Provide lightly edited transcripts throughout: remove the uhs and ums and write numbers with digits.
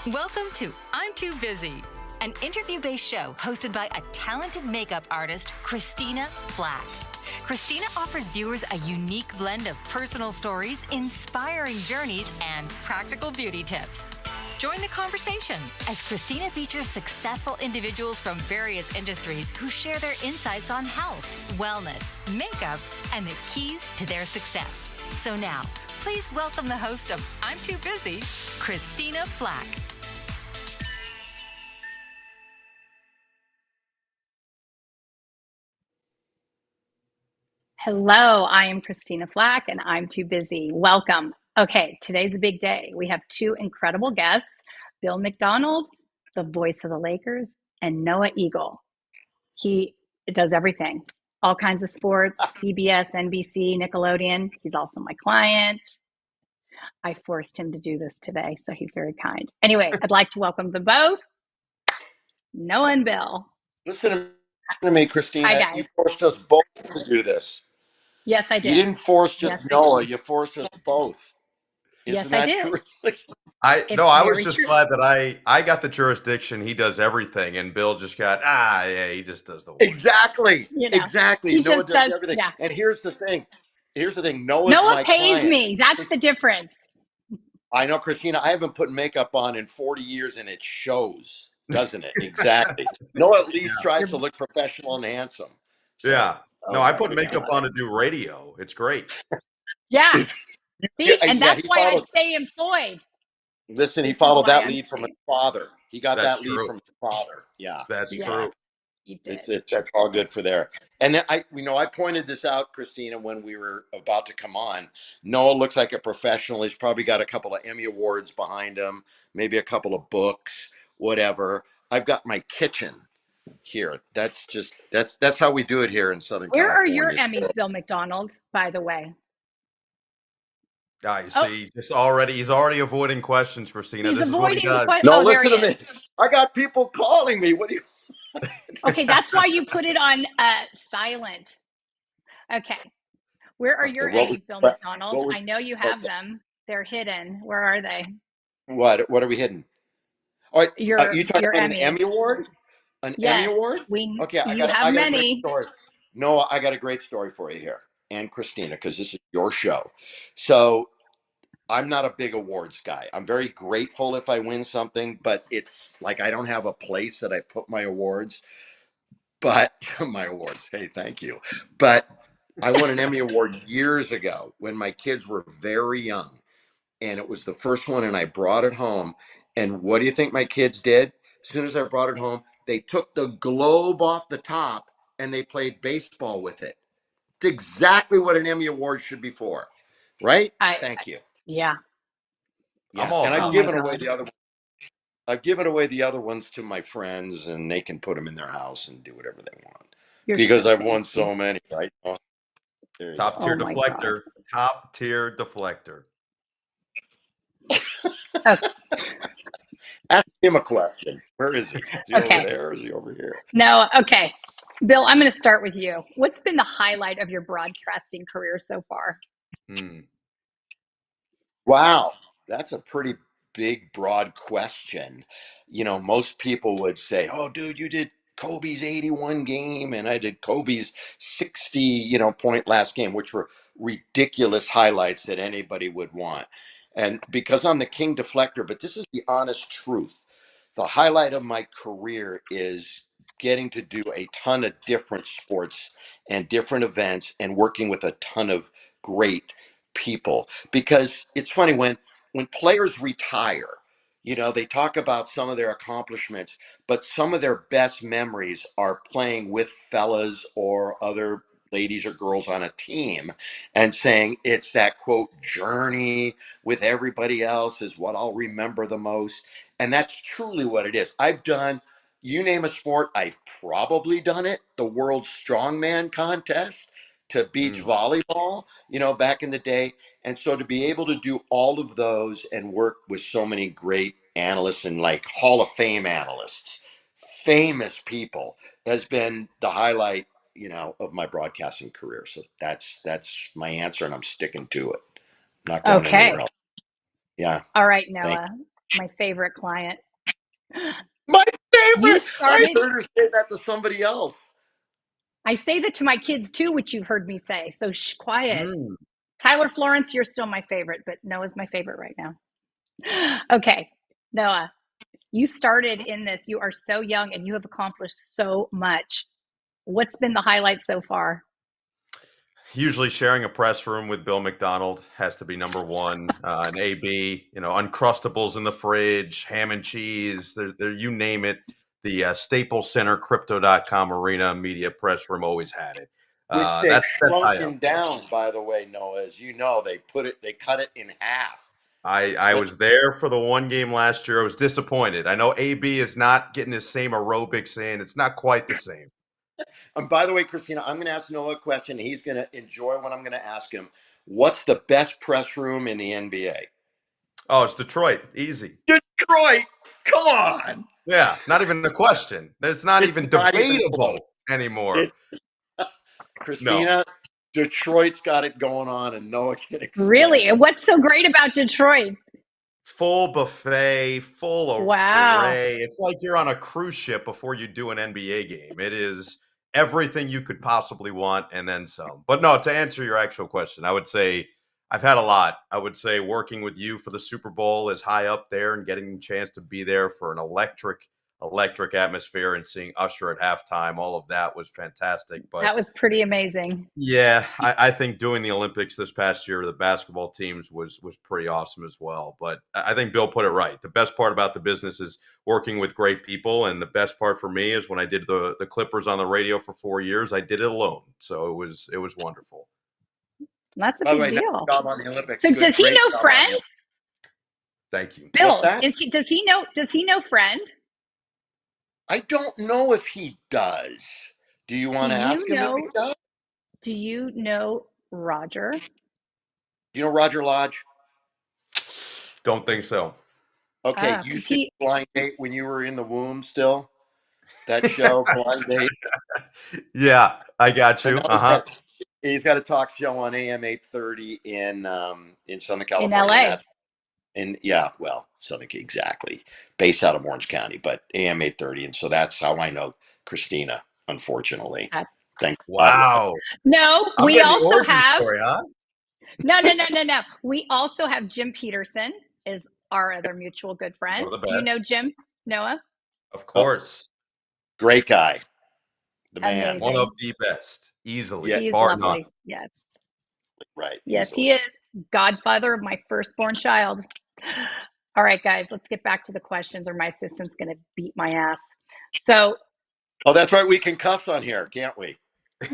Welcome to I'm Too Busy, an interview-based show hosted by a talented makeup artist, Christina Flach. Christina offers viewers a unique blend of personal stories, inspiring journeys, and practical beauty tips. Join the conversation as Christina features successful individuals from various industries who share their insights on health, wellness, makeup, and the keys to their success. So now, please welcome the host of I'm Too Busy, Christina Flach. Hello, I am Christina Flach and I'm Too Busy. Welcome. Okay, today's a big day. We have two incredible guests, Bill McDonald, the voice of the Lakers, and Noah Eagle. He does everything, all kinds of sports, CBS, NBC, Nickelodeon. He's also my client. I forced him to do this today, so he's very kind. Anyway, I'd like to welcome them both, Noah and Bill. Listen to me, Hi, Christina. You guys. forced us both to do this. Yes, I You did. didn't force Yes, just I did. Noah. You forced us both. Yes, Isn't I that did. true? It's I was very just true. glad that I got the jurisdiction. He does everything, and Bill just got yeah, he just does the voice. Exactly. Exactly. He Noah just does does, everything. yeah. And here's the thing. Noah's Noah my pays client. me. That's the difference. I know, Christina. I haven't put makeup on in 40 years, and it shows, doesn't it? Exactly. Noah at least tries to look professional and handsome. So Yeah. No, Oh, I I put makeup love on it. to do radio. It's great. Yeah. yeah, See, and yeah, that's he why I followed. stay employed. Listen, he This is followed why that I'm lead from his staying. father. He got That's that lead true. from his father. Yeah, That's Yeah, true. exactly. you It's did. that's all good for there. And then I pointed this out, Christina, when we were about to come on. Noah looks like a professional. He's probably got a couple of Emmy awards behind him, maybe a couple of books, whatever. I've got my kitchen here. That's how we do it here in Southern Where are your California. Emmys, Bill McDonald, by the way? You Oh, see, he's already avoiding questions, Christina. he's This is what he avoiding the does. question. No, Oh, there he listen to is. me. I got people calling me. What do you? Okay, that's why you put it on silent. Okay. Where are Okay, your what was Emmys, Bill what McDonald? was I know you have okay? them. They're hidden. Where are they? What are we hitting? All right, you talking Your about an Emmys. Emmy award? An Emmy Yes, award? we Okay, you have I got a great many. story. No, I got a great story for you here, and Christina, because this is your show. So I'm not a big awards guy. I'm very grateful if I win something, but it's like I don't have a place that I put my awards. But my awards, hey, thank you. But I won an Emmy award years ago when my kids were very young, and it was the first one, and I brought it home. And what do you think my kids did? As soon as I brought it home, they took the globe off the top and they played baseball with it. It's exactly what an Emmy award should be for, right? I Thank you. Yeah. I'm Yeah, all and Oh I've my about given it. away God. the other. I've given away the other ones to my friends, and they can put them in their house and do whatever they want You're because so I've won fancy. so many. Right? Oh, there you Top go. Oh tier my God. deflector. Top tier deflector. Okay. Ask him a question. Where is he? Is he over Okay. there or is he over here? No, okay. Bill, I'm going to start with you. What's been the highlight of your broadcasting career so far? Hmm. Wow, that's a pretty big, broad question. Most people would say, "Oh, dude, you did Kobe's 81 game, and I did Kobe's 60, point last game," which were ridiculous highlights that anybody would want. And because I'm the king deflector, but this is the honest truth. The highlight of my career is getting to do a ton of different sports and different events and working with a ton of great people because it's funny when players retire, they talk about some of their accomplishments, but some of their best memories are playing with fellas or other ladies or girls on a team and saying it's that quote journey with everybody else is what I'll remember the most. And that's truly what it is. I've done, you name a sport, I've probably done it. The world's strongman contest to beach Hmm. volleyball, back in the day. And so to be able to do all of those and work with so many great analysts and like Hall of Fame analysts, famous people, has been the highlight, of my broadcasting career. So that's my answer, and I'm sticking to it. I'm not going anywhere Okay. else. Yeah. All right, Thank Noah. my favorite client. My You favorite. I started, heard her say that to somebody else. I say that to my kids too, which you've heard me say. So quiet. Mm. Tyler Florence, you're still my favorite, but Noah's my favorite right now. Okay, Noah, you started in this. You are so young and you have accomplished so much. What's been the highlight so far? Usually sharing a press room with Bill McDonald has to be number one. An AB, Uncrustables in the fridge, ham and cheese, there you name it. The Staples Center Crypto.com arena media press room always had it. Which they've That's high up. shrunken down, by the way, Noah. As you know, they cut it in half. I was there for the one game last year. I was disappointed. I know AB is not getting his same aerobics in. It's not quite the same. And by the way, Christina, I'm going to ask Noah a question. He's going to enjoy what I'm going to ask him. What's the best press room in the NBA? Oh, it's Detroit. Easy. Detroit. Come on. Yeah, not even a question. It's not It's even not even close. debatable anymore. It's No. Christina, Detroit's got it going on, and Noah can explain. Really? And what's so great about Detroit? Full buffet, full Wow. array. It's like you're on a cruise ship before you do an NBA game. It is everything you could possibly want and then some. But no, to answer your actual question, I would say I've had a lot. I would say working with you for the Super Bowl is high up there, and getting a chance to be there for an electric atmosphere and seeing Usher at halftime, all of that was fantastic. But That was pretty amazing. yeah, I think doing the Olympics this past year, the basketball teams was pretty awesome as well. But I think Bill put it right. The best part about the business is working with great people, and the best part for me is when I did the Clippers on the radio for 4 years, I did it alone, so it was wonderful. That's a By the big way, nice deal. job on the Olympics. So Good, does he great know job on Friend? the- Thank you. What's Bill, that? does he know Friend? I don't know if he does. Do you want to ask him if he does? Do you know Roger? Do you know Roger Lodge? Don't think so. Okay, you Is see he Blind Date when you were in the womb still? That show, Blind Date. Yeah, I got And you. now he's got a talk show on AM 830 in Southern in California, and LA? that's Southern exactly, based out of Orange County, but AM 830, and so that's how I know Christina. Unfortunately, Uh, thank God. Wow. No, I'm we getting the also origin have story, huh? no. We also have Jim Peterson is our other mutual good friend. One of the Do you know best. Jim, Noah? Of Oh, course. great guy, the man. One of Amazing. the best. Easily. Yeah, He's Bar none. lovely. Yes. right, Yes, easily. he is. Godfather of my firstborn child. All right, guys, let's get back to the questions or my assistant's going to beat my ass. So, Oh, that's right. We can cuss on here, can't we?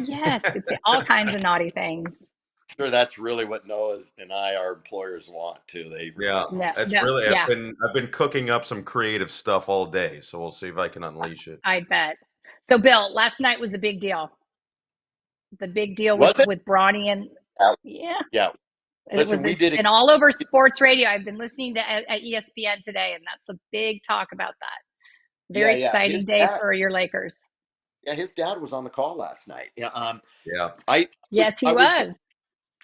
yes, you could say all kinds of naughty things. Sure, that's really what Noah's and our employers want too. They really Yeah, want us. No, yeah, I've been cooking up some creative stuff all day, so we'll see if I can unleash it. I bet. So, Bill, last night was a big deal. The big deal Was it? with Bronny and Yeah. yeah, Yeah. Listen, we it's did it. been all over sports radio. I've been listening to at ESPN today, and that's a big talk about that. Yeah, Very yeah. exciting day for your Lakers. Yeah, his dad was on the call last night. Yeah. Yeah. Yes, he was.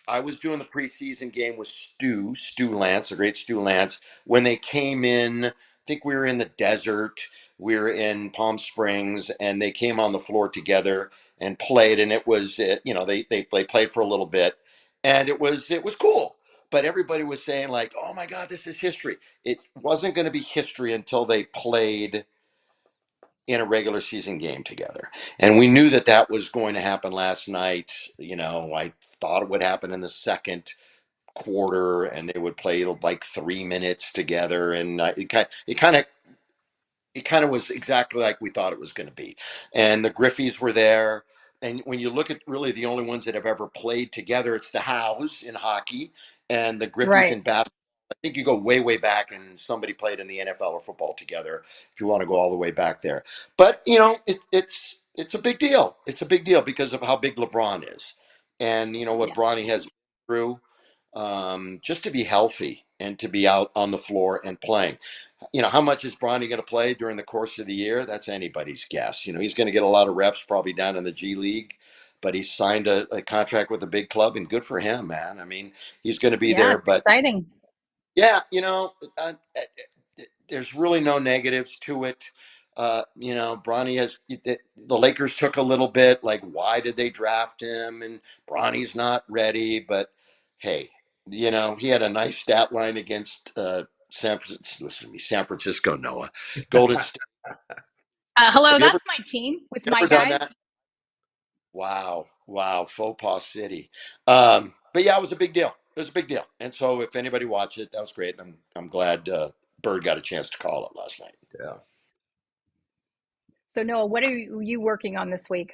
I was doing the preseason game with Stu Lance, the great Stu Lance. When they came in, I think we were in the desert. We were in Palm Springs, and they came on the floor together and played. And it was, they played for a little bit, and it was cool. But everybody was saying like, "Oh my God, this is history." It wasn't going to be history until they played in a regular season game together. And we knew that that was going to happen last night. I thought it would happen in the second quarter, and they would play like 3 minutes together. And it kind of was exactly like we thought it was going to be. And the Griffies were there. And when you look at really the only ones that have ever played together, it's the Hows in hockey and the Griffies Right. in basketball. I think you go way, way back, and somebody played in the NFL or football together. If you want to go all the way back there, but it's a big deal. It's a big deal because of how big LeBron is, and what Yes. Bronny has been through. Just to be healthy and to be out on the floor and playing. How much is Bronny going to play during the course of the year? That's anybody's guess. He's going to get a lot of reps probably down in the G League, but he's signed a contract with a big club, and good for him, man. I mean, he's going to be Yeah, there. it's But exciting. yeah, there's really no negatives to it. Bronny has the Lakers took a little bit like, why did they draft him? And Bronny's not ready. But hey, he had a nice stat line against San Francisco. Listen to me, San Francisco, Noah, Golden State. Hello, Have you that's my team with my done guys. that? Wow, faux pas city. But yeah, it was a big deal. It was a big deal. And so if anybody watched it, that was great. And I'm glad Bird got a chance to call it last night. Yeah. So Noah, what are you working on this week?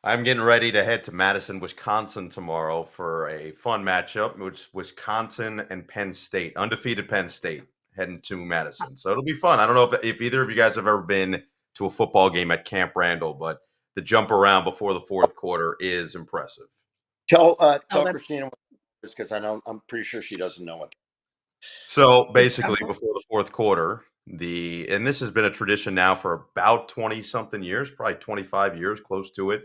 I'm getting ready to head to Madison, Wisconsin tomorrow for a fun matchup, which is Wisconsin and Penn State, undefeated Penn State, heading to Madison. So it'll be fun. I don't know if either of you guys have ever been to a football game at Camp Randall, but the jump around before the fourth quarter is impressive. Tell Oh, Christina what it is, because I'm pretty sure she doesn't know what. So the basically, jumper. before the fourth quarter, and this has been a tradition now for about 20 something years, probably 25 years, close to it,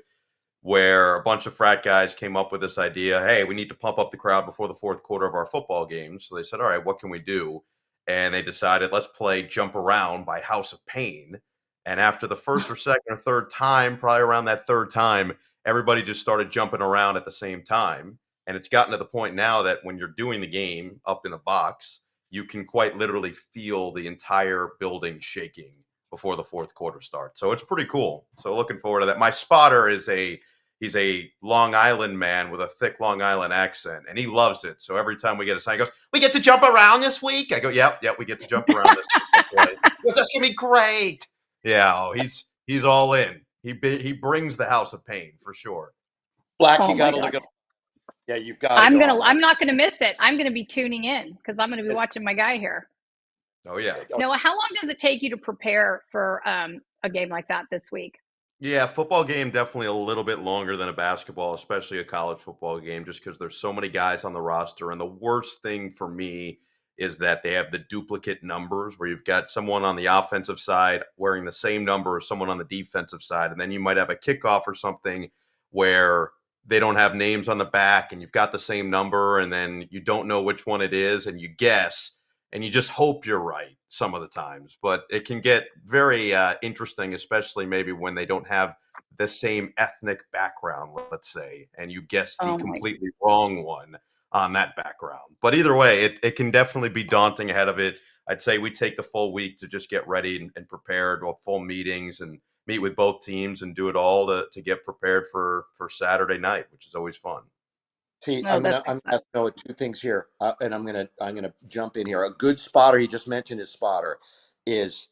where a bunch of frat guys came up with this idea. Hey, we need to pump up the crowd before the fourth quarter of our football game. So they said, all right, what can we do? And they decided, let's play Jump Around by House of Pain. And after the first or second or third time, probably around that third time, everybody just started jumping around at the same time. And it's gotten to the point now that when you're doing the game up in the box, you can quite literally feel the entire building shaking before the fourth quarter starts. So it's pretty cool. So looking forward to that. My spotter he's a Long Island man with a thick Long Island accent, and he loves it. So every time we get a sign, he goes, "We get to jump around this week." I go, "Yep, we get to jump around this week." That's right. He goes, "That's gonna be great." Yeah, he's all in. He brings the House of Pain for sure. Black, Oh you my got to God. look at. Yeah, you've got to go I'm online. not gonna miss it. I'm gonna be tuning in because I'm gonna be watching my guy here. Oh yeah. Noah, how long does it take you to prepare for a game like that this week? Yeah, football game definitely a little bit longer than a basketball, especially a college football game, just because there's so many guys on the roster. And the worst thing for me is that they have the duplicate numbers where you've got someone on the offensive side wearing the same number as someone on the defensive side. And then you might have a kickoff or something where they don't have names on the back and you've got the same number and then you don't know which one it is and you guess and you just hope you're right some of the times. But it can get very interesting, especially maybe when they don't have the same ethnic background, let's say, and you guess the Oh my. completely wrong one on that background. But either way, it can definitely be daunting ahead of it. I'd say we take the full week to just get ready and prepared, well, full meetings and meet with both teams and do it all to get prepared for Saturday night, which is always fun. See, No, that's I'm excellent. gonna ask Noah two things here, and I'm gonna jump in here. A good spotter, he just mentioned his spotter, is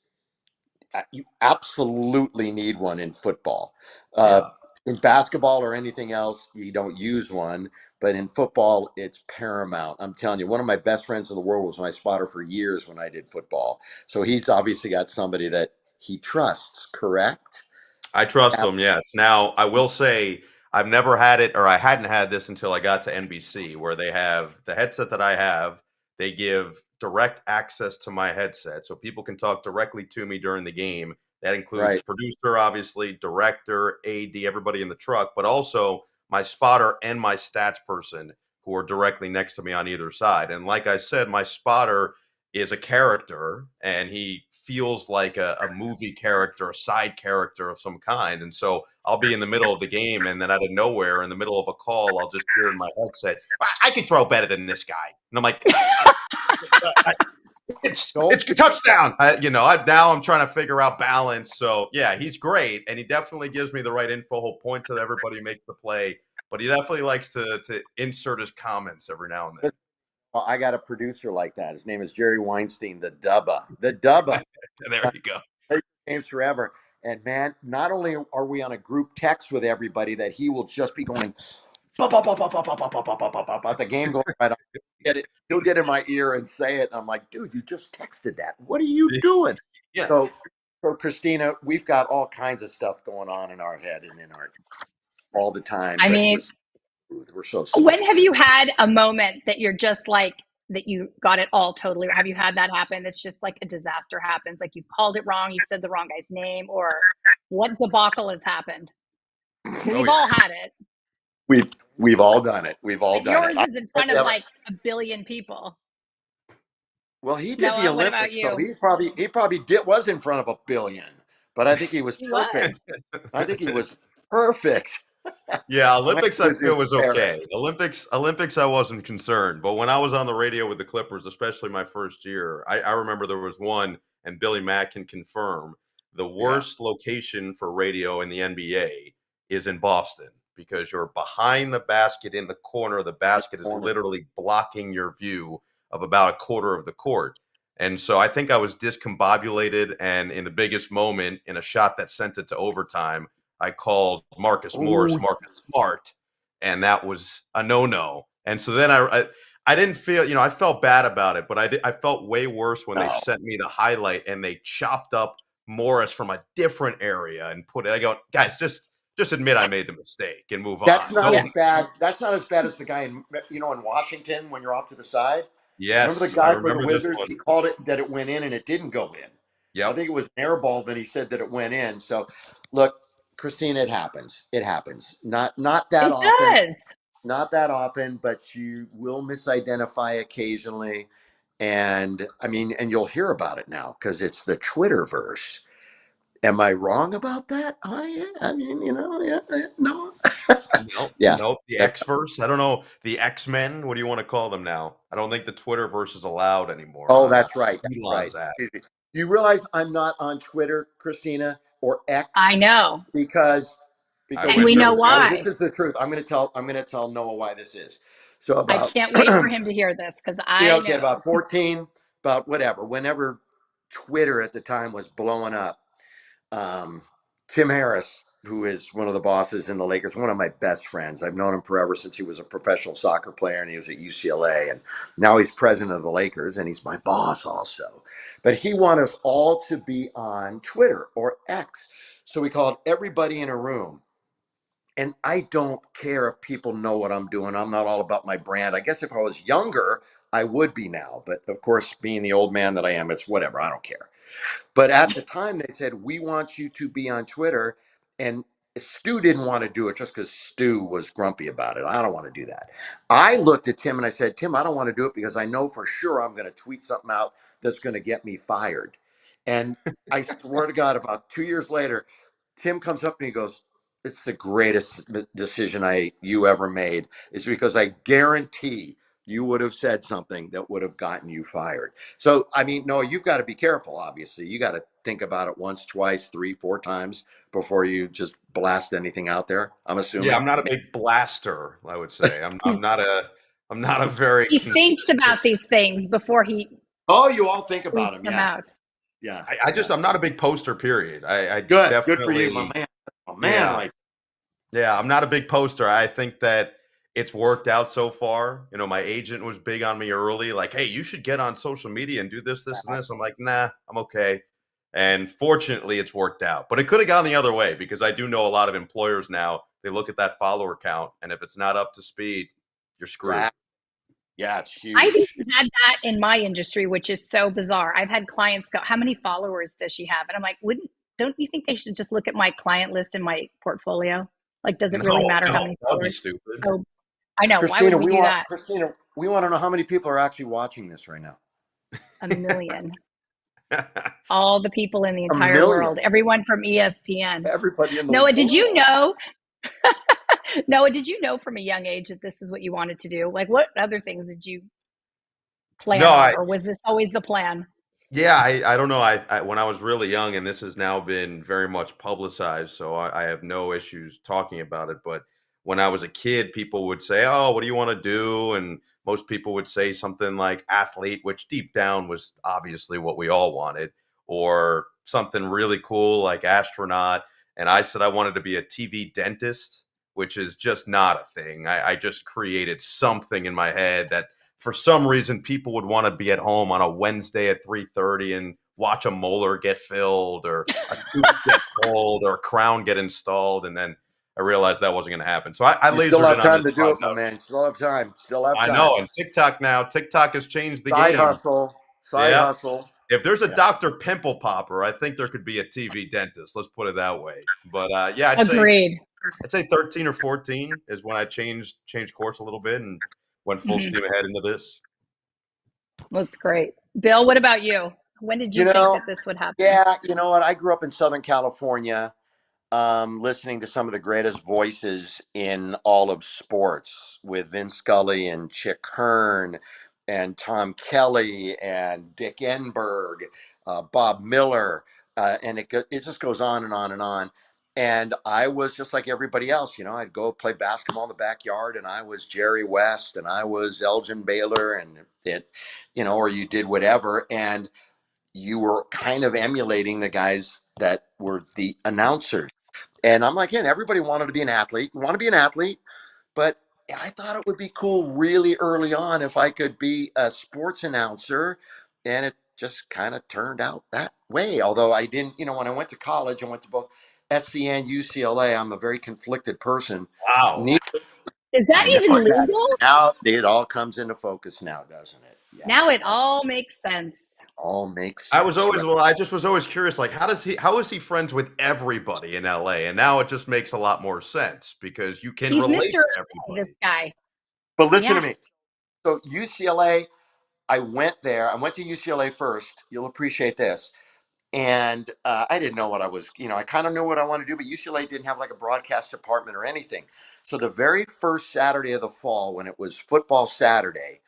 you absolutely need one in football. Uh, Yeah. in basketball or anything else, you don't use one, but in football, it's paramount. I'm telling you, one of my best friends in the world was my spotter for years when I did football. So he's obviously got somebody that he trusts, correct? I trust them, yes. Now, I will say I've never had it, or I hadn't had this until I got to NBC, where they have the headset that I have. They give direct access to my headset, so people can talk directly to me during the game. That includes Right. producer, obviously, director, AD, everybody in the truck, but also my spotter and my stats person who are directly next to me on either side. And like I said, my spotter is a character and he feels like a movie character, a side character of some kind. And so I'll be in the middle of the game and then out of nowhere, in the middle of a call, I'll just hear in my headset, I could throw better than this guy. And I'm like, it's a touchdown. Now I'm trying to figure out balance. So yeah, he's great. And he definitely gives me the right info. He'll point to everybody, make the play, but he definitely likes to insert his comments every now and then. Well, I got a producer like that. His name is Jerry Weinstein, the Dubba. The Dubba. There you go. Games forever. And man, not only are we on a group text with everybody, that he will just be going, the game going right on. He'll get in my ear and say it. And I'm like, dude, you just texted that. What are you doing? Yeah. So Christina, we've got all kinds of stuff going on in our head and in our all the time. I But mean, we're so smooth. when have you had a moment that you're just like that you got it all totally? Have you had that happen? It's just like a disaster happens, like you called it wrong, you said the wrong guy's name, or what debacle has happened? Because Oh we've yeah. all had it. We've all done it. We've all But done it. yours is in front of like a billion people. Well, he did the Noah, what about Olympics, so you? he probably was in front of a billion, but I think he was He perfect. was. I think he was perfect Yeah, when Olympics he I was in feel was Paris. okay. Olympics I wasn't concerned, but when I was on the radio with the Clippers, especially my first year, I remember there was one, and Billy Mack can confirm the Yeah, worst location for radio in the NBA is in Boston because you're behind the basket in the corner. The in basket the is corner. literally blocking your view of about a quarter of the court. And so I think I was discombobulated, and in the biggest moment, in a shot that sent it to overtime, I called Marcus Oh, Morris Marcus Smart, and that was a no-no. And so then I didn't feel, I felt bad about it, but I felt way worse when they no. sent me the highlight and they chopped up Morris from a different area and put it. I go, guys, just admit I made the mistake and move That's on. not Yeah. as bad. That's not as bad as the guy in Washington when you're off to the side. Remember the Yes, I guy for the remember this Wizards? one. He called it that it went in and it didn't go in. I Yep. think it was an air ball. Then he said that it went in. So, look, Christine, it happens. It happens. Not that It often. does. Not that often, but you will misidentify occasionally. And I mean, and you'll hear about it now because it's the Twitterverse. Am I wrong about that? I mean, yeah, no, Nope, yeah. nope. The That, X-verse. I don't know. The X-Men. What do you want to call them now? I don't think the Twitterverse is allowed anymore oh, on that's right. That's right. Elon's app. You realize I'm not on Twitter, Christina, or I X know. because I And this we wish it is know was this why. is the truth. I'm gonna tell Noah why this is. So I about can't wait for him to hear this because I okay, know. about 14, about whatever, whenever Twitter at the time was blowing up, um, Tim Harris, who is one of the bosses in the Lakers, one of my best friends. I've known him forever since he was a professional soccer player and he was at UCLA. And now he's president of the Lakers and he's my boss also. But he wanted us all to be on Twitter or X. So we called everybody in a room. And I don't care if people know what I'm doing. I'm not all about my brand. I guess if I was younger, I would be now. But of course, being the old man that I am, it's whatever. I don't care. But at the time, they said, we want you to be on Twitter. And Stu didn't want to do it just because Stu was grumpy about it. I don't want to do that. I looked at Tim and I said, Tim, I don't want to do it because I know for sure I'm going to tweet something out that's going to get me fired. And I swear to God, about 2 years later, Tim comes up and he goes, it's the greatest decision you ever made. Is because I guarantee you would have said something that would have gotten you fired. So, I mean, no, you've got to be careful, obviously. You got to think about it once, twice, three, four times before you just blast anything out there, I'm Yeah, assuming. I'm not a big blaster, I would say. He's, I'm not a very he thinks consistent. about these things before he Oh, you all think about tweets them. them Yeah. out. Yeah. I Yeah. just I'm not a big poster, period. I Good for you, my definitely, man. My man, yeah. right? Yeah, I'm not a big poster. I think that it's worked out so far. My agent was big on me early, like, "Hey, you should get on social media and do this, this, and this." I'm like, "Nah, I'm okay." And fortunately, it's worked out. But it could have gone the other way because I do know a lot of employers now, they look at that follower count, and if it's not up to speed, you're screwed. Exactly. Yeah, it's I've huge. even had that in my industry, which is so bizarre. I've had clients go, "How many followers does she have?" And I'm like, "Wouldn't don't you think they should just look at my client list in my portfolio? Like, does it really No, matter how no, many that'd be followers?" stupid. So I know. Why would we do that? Christina, we want to know how many people are actually watching this right now. A million. All the people in the A entire million. world, everyone from ESPN. Everybody in the Noah, did you world. know? Noah, did you know from a young age that this is what you wanted to do? Like, what other things did you No, plan on, or was this always the plan? yeah, I don't know. I when I was really young, and this has now been very much publicized, so I have no issues talking about it. But when I was a kid, people would say, "Oh, what do you want to do?" And most people would say something like athlete, which deep down was obviously what we all wanted, or something really cool like astronaut. And I said I wanted to be a TV dentist, which is just not a thing. I just created something in my head that for some reason people would want to be at home on a Wednesday at 3:30 and watch a molar get filled or a tooth get pulled or a crown get installed. And then I realized that wasn't going to happen. So I You still lasered have in on time this to do it, my product. man. Still have time. Still have I time. know. And TikTok has changed the Side game. hustle. Side Yeah. hustle. If there's a Yeah. Dr. Pimple Popper, I think there could be a TV dentist. Let's put it that way. But yeah, Agreed. I'd say 13 or 14 is when I changed course a little bit and went full Mhm. steam ahead into this. That's great. Bill, what about you? When did You you think know, that this would happen? yeah, you know what? I grew up in Southern California, listening to some of the greatest voices in all of sports with Vince Scully and Chick Hearn and Tom Kelly and Dick Enberg, Bob Miller, and it just goes on and on and on. And I was just like everybody else, you know, I'd go play basketball in the backyard, and I was Jerry West, and I was Elgin Baylor, and you know, or you did whatever, and you were kind of emulating the guys that were the announcers. And I'm like, yeah, everybody wanted to be an athlete. You want to be an athlete, but I thought it would be cool really early on if I could be a sports announcer. And it just kind of turned out that way. Although I didn't, you know, when I went to college, I went to both SC and UCLA. I'm a very conflicted person. Wow. Neither, Is that I know even that. legal? Now it all comes into focus now, doesn't it? Yeah. Now it all makes sense. All makes I was sense. always Right. well, I just was always curious, like how is he friends with everybody in LA? And now it just makes a lot more sense because you can He's relate Mr. to LA, this everybody. guy. But listen to Yeah. me. So UCLA, I went there. I went to UCLA first. You'll appreciate this. And I didn't know what I was, you know, I kind of knew what I wanted to do, but UCLA didn't have like a broadcast department or anything. So the very first Saturday of the fall, when it was football Saturday,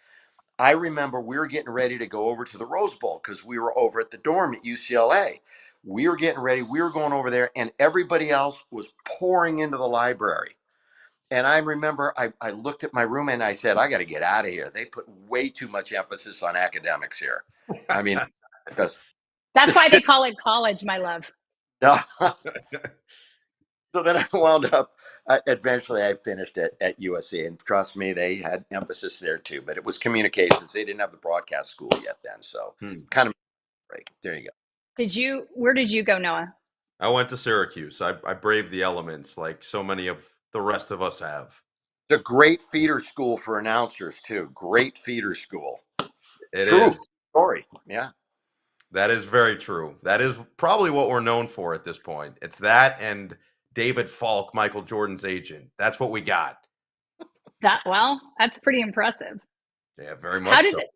I remember we were getting ready to go over to the Rose Bowl because we were over at the dorm at UCLA. We were getting ready. We were going over there, and everybody else was pouring into the library. And I remember I looked at my roommate and I said, I got to get out of here. They put way too much emphasis on academics here. I mean, because That's why they call it college, my love. no. So then I wound up, eventually I finished at USC. And trust me, they had emphasis there too, but it was communications. They didn't have the broadcast school yet then. So Hmm. kind of break. There you go. Where did you go, Noah? I went to Syracuse. I braved the elements like so many of the rest of us have. It's a great feeder school for announcers too. Great feeder school. It True is. story. Yeah. That is very true. That is probably what we're known for at this point. It's that and David Falk, Michael Jordan's agent. That's what we got. That's pretty impressive. Yeah, very How much did so. it,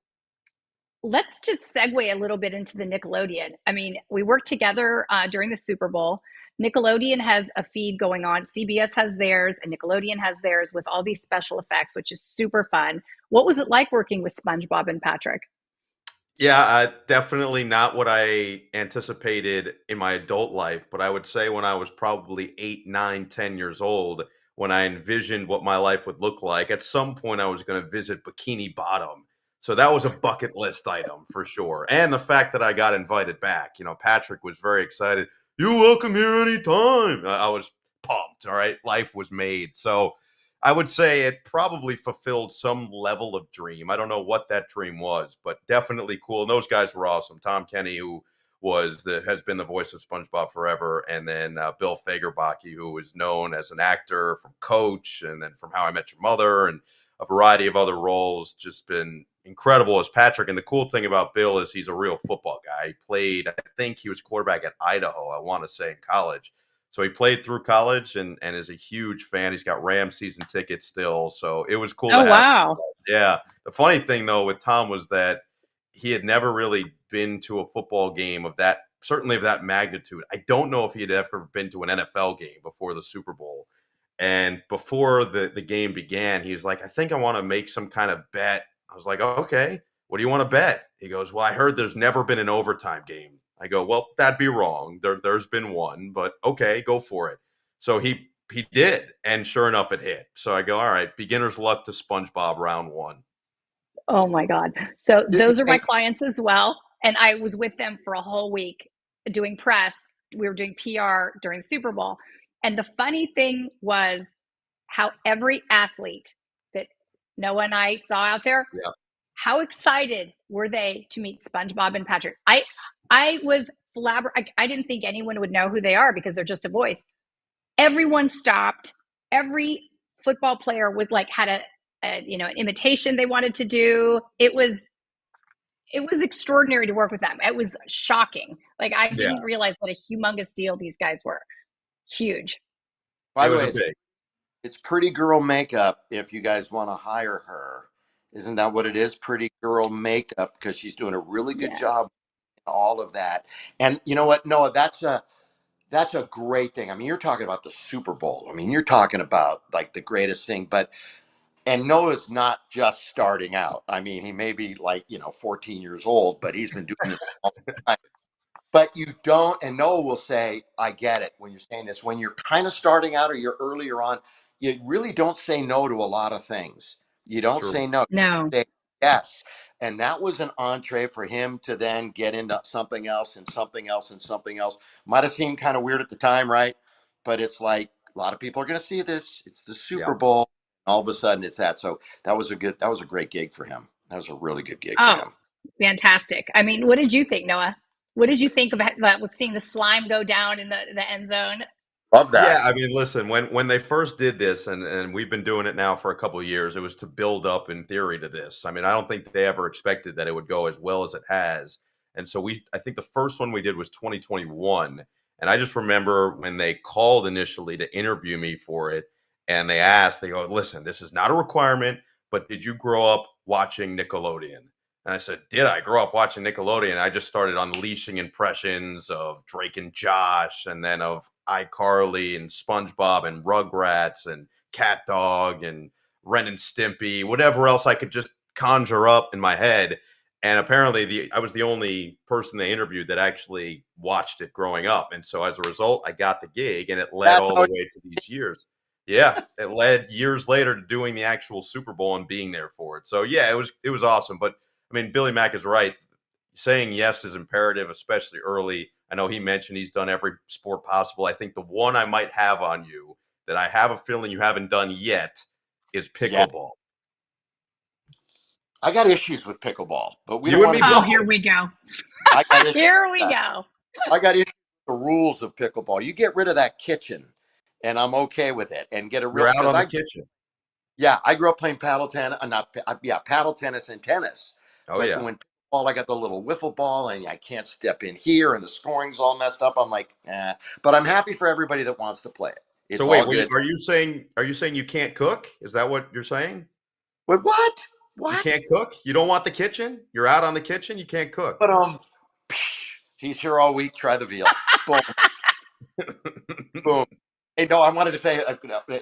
let's just segue a little bit into the Nickelodeon. I mean, we worked together during the Super Bowl. Nickelodeon has a feed going on. CBS has theirs, and Nickelodeon has theirs with all these special effects, which is super fun. What was it like working with SpongeBob and Patrick? Yeah, definitely not what I anticipated in my adult life, but I would say when I was probably 8, 9, 10 years old, when I envisioned what my life would look like, at some point I was going to visit Bikini Bottom. So that was a bucket list item for sure. And the fact that I got invited back, you know, Patrick was very excited. You're welcome here anytime. I was pumped. All right. Life was made. So I would say it probably fulfilled some level of dream. I don't know what that dream was, but definitely cool. And those guys were awesome. Tom Kenny, who has been the voice of SpongeBob forever, and then Bill Fagerbacke, who is known as an actor from Coach, and then from How I Met Your Mother, and a variety of other roles. Just been incredible as Patrick. And the cool thing about Bill is he's a real football guy. He played, I think he was quarterback at Idaho, I want to say, in college. So he played through college and is a huge fan. He's got Rams season tickets still. So it was cool Oh, to have. wow. Yeah. The funny thing though with Tom was that he had never really been to a football game of that, certainly of that magnitude. I don't know if he had ever been to an NFL game before the Super Bowl. And before the game began, he was like, I think I want to make some kind of bet. I was like, okay, what do you want to bet? He goes, well, I heard there's never been an overtime game. I go, well, that'd be wrong. There's been one, but okay, go for it. So he did, and sure enough, it hit. So I go, all right, beginner's luck to SpongeBob round one. Oh my God. So Didn't those are my think clients as well. And I was with them for a whole week doing press. We were doing PR during Super Bowl. And the funny thing was how every athlete that Noah and I saw out there, Yeah. how excited were they to meet SpongeBob and Patrick? I was flabbergasted. I didn't think anyone would know who they are because they're just a voice. Everyone stopped. Every football player was like had an imitation they wanted to do. It was extraordinary to work with them. It was shocking. Like I Yeah. didn't realize what a humongous deal these guys were. Huge. by It the was way, a big. it's pretty girl makeup if you guys want to hire her. Isn't that what it is? Pretty girl makeup, because she's doing a really good Yeah. job in all of that. And you know what, Noah, that's a great thing. I mean, you're talking about the Super Bowl. I mean, you're talking about like the greatest thing. But and Noah's not just starting out. I mean, he may be like 14 years old, but he's been doing this a long time. But you don't, and Noah will say, I get it when you're saying this. When you're kind of starting out or you're earlier on, you really don't say no to a lot of things. You don't True. say no, No. you say yes. And that was an entree for him to then get into something else and something else and something else. Might have seemed kind of weird at the time, right? But it's like a lot of people are going to see this. It's the Yeah. Super Bowl. All of a sudden, it's that. So that was a great gig for him. That was a really good gig for Oh, him. fantastic. I mean, what did you think, Noah? What did you think about with seeing the slime go down in the end zone? Love that. Yeah, I mean, listen, when they first did this, and we've been doing it now for a couple of years, it was to build up in theory to this. I mean, I don't think they ever expected that it would go as well as it has. And so I think the first one we did was 2021. And I just remember when they called initially to interview me for it, and they go, listen, this is not a requirement, but did you grow up watching Nickelodeon? And I said, did I grow up watching Nickelodeon? I just started unleashing impressions of Drake and Josh, and then of iCarly and SpongeBob and Rugrats and Cat Dog and Ren and Stimpy, whatever else I could just conjure up in my head. And apparently I was the only person they interviewed that actually watched it growing up. And so as a result, I got the gig, and it led That's all how the way to these years. Yeah, it led years later to doing the actual Super Bowl and being there for it. So yeah, it was awesome. But I mean, Billy Mack is right. Saying yes is imperative, especially early. I know he mentioned he's done every sport possible. I think the one I might have on you that I have a feeling you haven't done yet is yeah. pickleball. I got issues with pickleball, but we don't You and want me to get Oh, into here both. we go. I got issues Here we with that. go. I got issues with the rules of pickleball. You get rid of that kitchen, and I'm okay with it. And get a You're real out because on the I kitchen. yeah I grew up playing paddle tennis, not yeah paddle tennis and tennis. Oh But yeah. when pickleball, I got the little wiffle ball, and I can't step in here, and the scoring's all messed up. I'm like, eh. But I'm happy for everybody that wants to play it. So It's wait, all good. are you saying you can't cook? Is that what you're saying? But what? You What? can't cook? You don't want the kitchen? You're out on the kitchen, you can't cook. But he's here all week. Try the veal. Boom, boom. Hey, no, I wanted to say,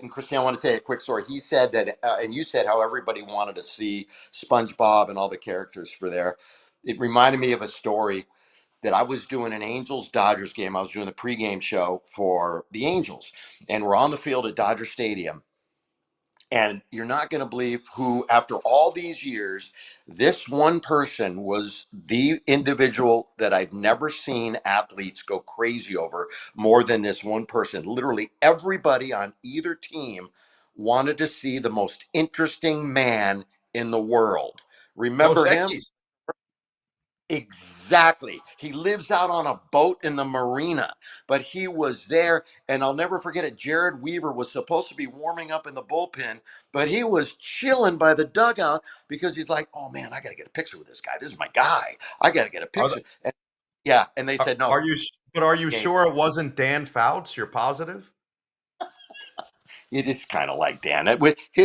and Christine, I want to say a quick story. He said that, and you said how everybody wanted to see SpongeBob and all the characters for there. It reminded me of a story that I was doing an Angels Dodgers game. I was doing the pregame show for the Angels, and we're on the field at Dodger Stadium. And you're not going to believe who, after all these years, this one person was the individual that I've never seen athletes go crazy over more than this one person. Literally, everybody on either team wanted to see the most interesting man in the world. Dos Remember him? Equis. Exactly. He lives out on a boat in the marina, but he was there. And I'll never forget it. Jared Weaver was supposed to be warming up in the bullpen, but he was chilling by the dugout because he's like, oh man, I got to get a picture with this guy. This is my guy. I got to get a Are, th- picture. And yeah. And they are, said, no, are you but are you game. sure it wasn't Dan Fouts? You're positive? You just kind of like Dan.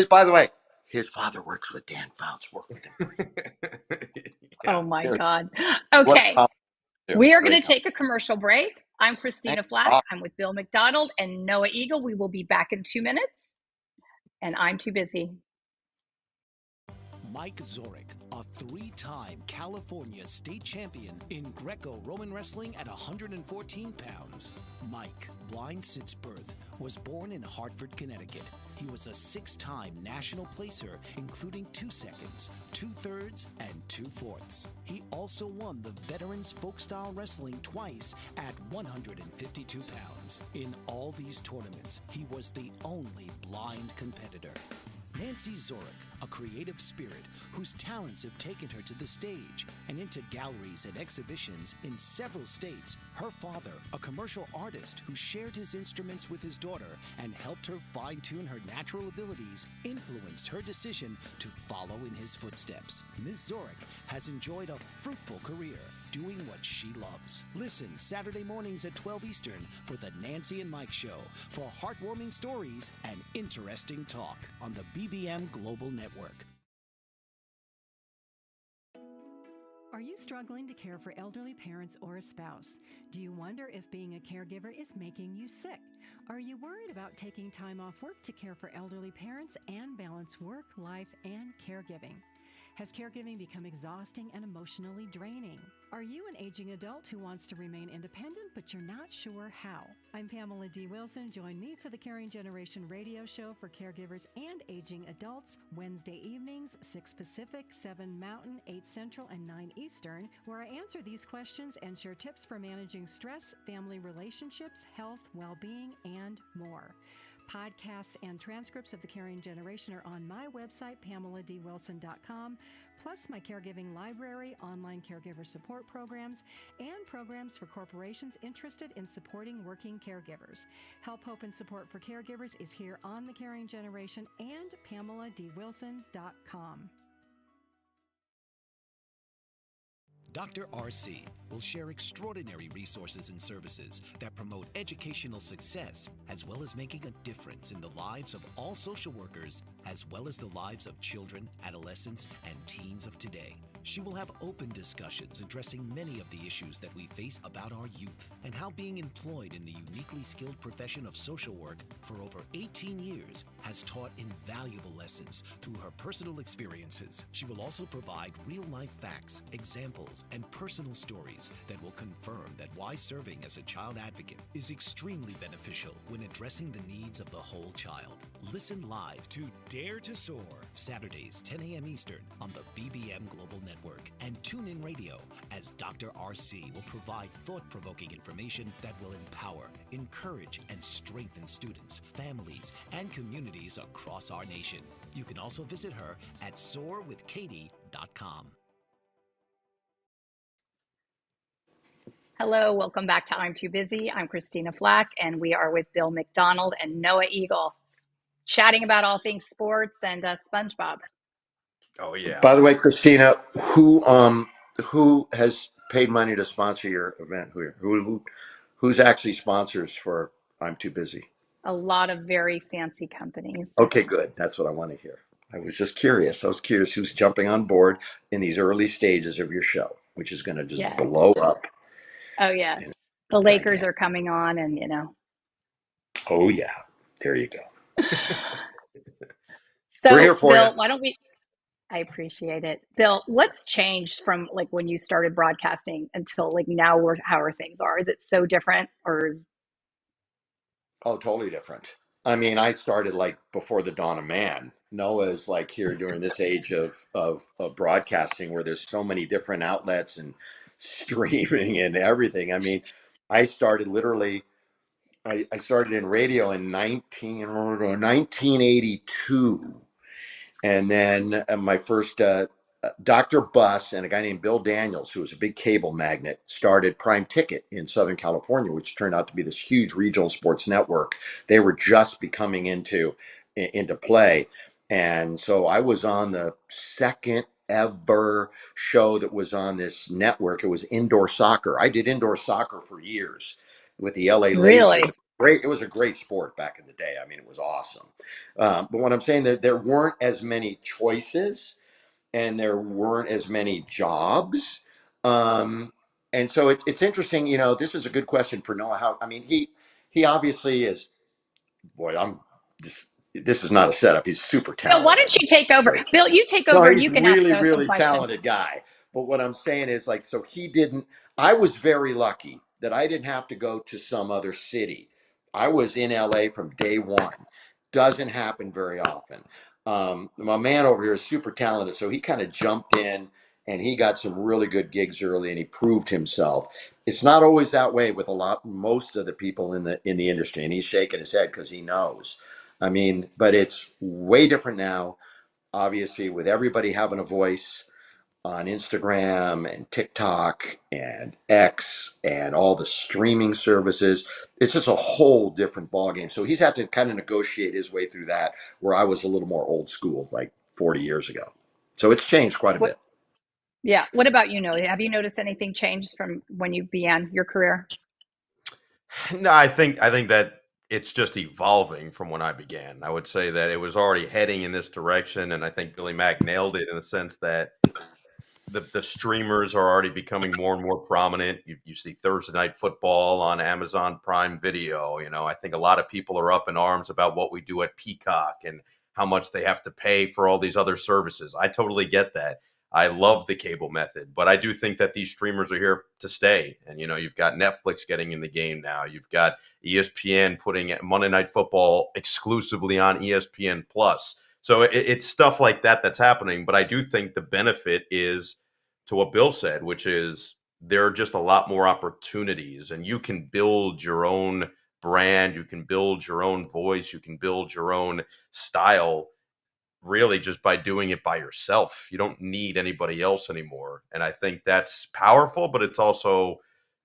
By the way, his father works with Dan Fouts, worked with him for Oh Yeah. my years. God. What Okay. a compliment. We are going Great to take a commercial break. I'm compliment. Christina Flach. I'm with Bill McDonald and Noah Eagle. We will be back in 2 minutes. And I'm too busy. Mike Zorek, a three-time California state champion in Greco-Roman wrestling at 114 pounds. Mike, blind since birth, was born in Hartford, Connecticut. He was a six-time national placer, including 2 seconds, 2/3, and 2/4. He also won the Veterans Folk-Style Wrestling twice at 152 pounds. In all these tournaments, he was the only blind competitor. Nancy Zorek, a creative spirit whose talents have taken her to the stage and into galleries and exhibitions in several states. Her father, a commercial artist who shared his instruments with his daughter and helped her fine-tune her natural abilities, influenced her decision to follow in his footsteps. Ms. Zorek has enjoyed a fruitful career doing what she loves. Listen Saturday mornings at 12 Eastern for the Nancy and Mike Show for heartwarming stories and interesting talk on the BBM Global Network. Are you struggling to care for elderly parents or a spouse? Do you wonder if being a caregiver is making you sick? Are you worried about taking time off work to care for elderly parents and balance work, life, and caregiving? Has caregiving become exhausting and emotionally draining? Are you an aging adult who wants to remain independent, but you're not sure how? I'm Pamela D. Wilson. Join me for the Caring Generation radio show for caregivers and aging adults, Wednesday evenings, 6 Pacific, 7 Mountain, 8 Central, and 9 Eastern, where I answer these questions and share tips for managing stress, family relationships, health, well-being, and more. Podcasts and transcripts of The Caring Generation are on my website, PamelaDWilson.com, plus my caregiving library, online caregiver support programs, and programs for corporations interested in supporting working caregivers. Help, hope, and support for caregivers is here on The Caring Generation and PamelaDWilson.com. Dr. RC will share extraordinary resources and services that promote educational success, as well as making a difference in the lives of all social workers, as well as the lives of children, adolescents, and teens of today. She will have open discussions addressing many of the issues that we face about our youth and how being employed in the uniquely skilled profession of social work for over 18 years has taught invaluable lessons through her personal experiences. She will also provide real-life facts, examples, and personal stories that will confirm that why serving as a child advocate is extremely beneficial when addressing the needs of the whole child. Listen live to Dare to Soar, Saturdays, 10 a.m. Eastern on the BBM Global Network, and tune in radio as Dr. RC will provide thought-provoking information that will empower, encourage, and strengthen students, families, and communities across our nation. You can also visit her at soarwithkatie.com. Hello, welcome back to I'm Too Busy. I'm Christina Flach, and we are with Bill McDonald and Noah Eagle, chatting about all things sports and SpongeBob. Oh yeah. By the way, Christina, who has paid money to sponsor your event? Who's actually sponsors for I'm Too Busy? A lot of very fancy companies. Okay, good. That's what I want to hear. I was just curious. I was curious who's jumping on board in these early stages of your show, which is going to just Yeah. blow up. Oh, yeah. The Lakers are coming on, and Oh, yeah. There you go. So, We're here for Bill, you. why don't we? I appreciate it. Bill, what's changed from like when you started broadcasting until like now? How are things are? Is it so different, or is... Oh, totally different. I mean, I started like before the dawn of man. Noah's like here during this age of broadcasting where there's so many different outlets and streaming and everything. I mean, I started literally, I started in radio in 1982. And then my first Dr. Buss and a guy named Bill Daniels, who was a big cable magnate, started Prime Ticket in Southern California, which turned out to be this huge regional sports network. They were just becoming into play. And so I was on the second ever show that was on this network. It was indoor soccer. I did indoor soccer for years with the LA Really? Lakers. Great. It was a great sport back in the day. I mean, it was awesome. But what I'm saying that there weren't as many choices and there weren't as many jobs. And so it's interesting, this is a good question for Noah. I mean, he obviously is, boy, this is not a setup. He's super Bill, why talented. don't you take over? Right. Bill, you take No, over and he's you can ask really, us some really questions. talented guy. But what I'm saying is like, so I was very lucky that I didn't have to go to some other city. I was in LA from day one. Doesn't happen very often. My man over here is super talented. So he kind of jumped in and he got some really good gigs early and he proved himself. It's not always that way with most of the people in the industry. And he's shaking his head because he knows. I mean, but it's way different now, obviously, with everybody having a voice on Instagram and TikTok and X and all the streaming services. It's just a whole different ballgame. So he's had to kind of negotiate his way through that, where I was a little more old school, like 40 years ago. So it's changed quite a bit. Yeah. What about you, Noah? Have you noticed anything changed from when you began your career? No, I think that it's just evolving from when I began. I would say that it was already heading in this direction, and I think Billy Mack nailed it in the sense that the streamers are already becoming more and more prominent. You see Thursday Night Football on Amazon Prime Video. I think a lot of people are up in arms about what we do at Peacock and how much they have to pay for all these other services. I totally get that. I love the cable method, but I do think that these streamers are here to stay. And, you've got Netflix getting in the game now. You've got ESPN putting Monday Night Football exclusively on ESPN Plus. So it's stuff like that that's happening. But I do think the benefit is to what Bill said, which is there are just a lot more opportunities, and you can build your own brand. You can build your own voice. You can build your own style really just by doing it by yourself. You don't need anybody else anymore. And I think that's powerful, but it's also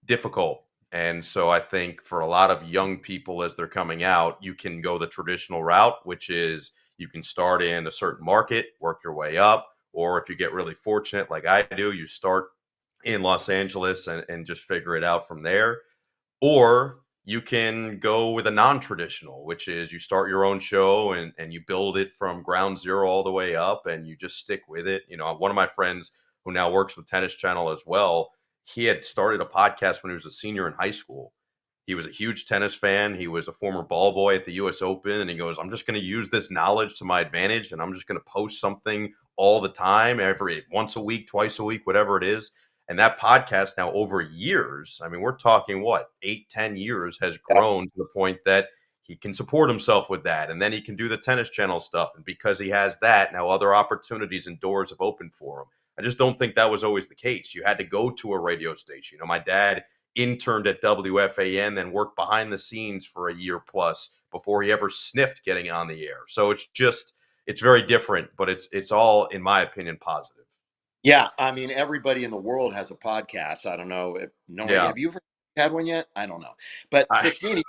difficult. And so I think for a lot of young people as they're coming out, you can go the traditional route, which is you can start in a certain market, work your way up. Or if you get really fortunate, like I do, you start in Los Angeles and just figure it out from there. Or you can go with a non-traditional, which is you start your own show and you build it from ground zero all the way up and you just stick with it. One of my friends who now works with Tennis Channel as well, he had started a podcast when he was a senior in high school. He was a huge tennis fan. He was a former ball boy at the US Open. And he goes, I'm just going to use this knowledge to my advantage. And I'm just going to post something all the time, once a week, twice a week, whatever it is. And that podcast now over years, I mean, we're talking 8-10 years, has grown to the point that he can support himself with that. And then he can do the Tennis Channel stuff. And because he has that, now other opportunities and doors have opened for him. I just don't think that was always the case. You had to go to a radio station. My dad interned at WFAN, then worked behind the scenes for a year plus before he ever sniffed getting on the air. So it's very different, but it's all, in my opinion, positive. Yeah, I mean, everybody in the world has a podcast. I don't know. Have you ever had one yet? I don't know. But Christina,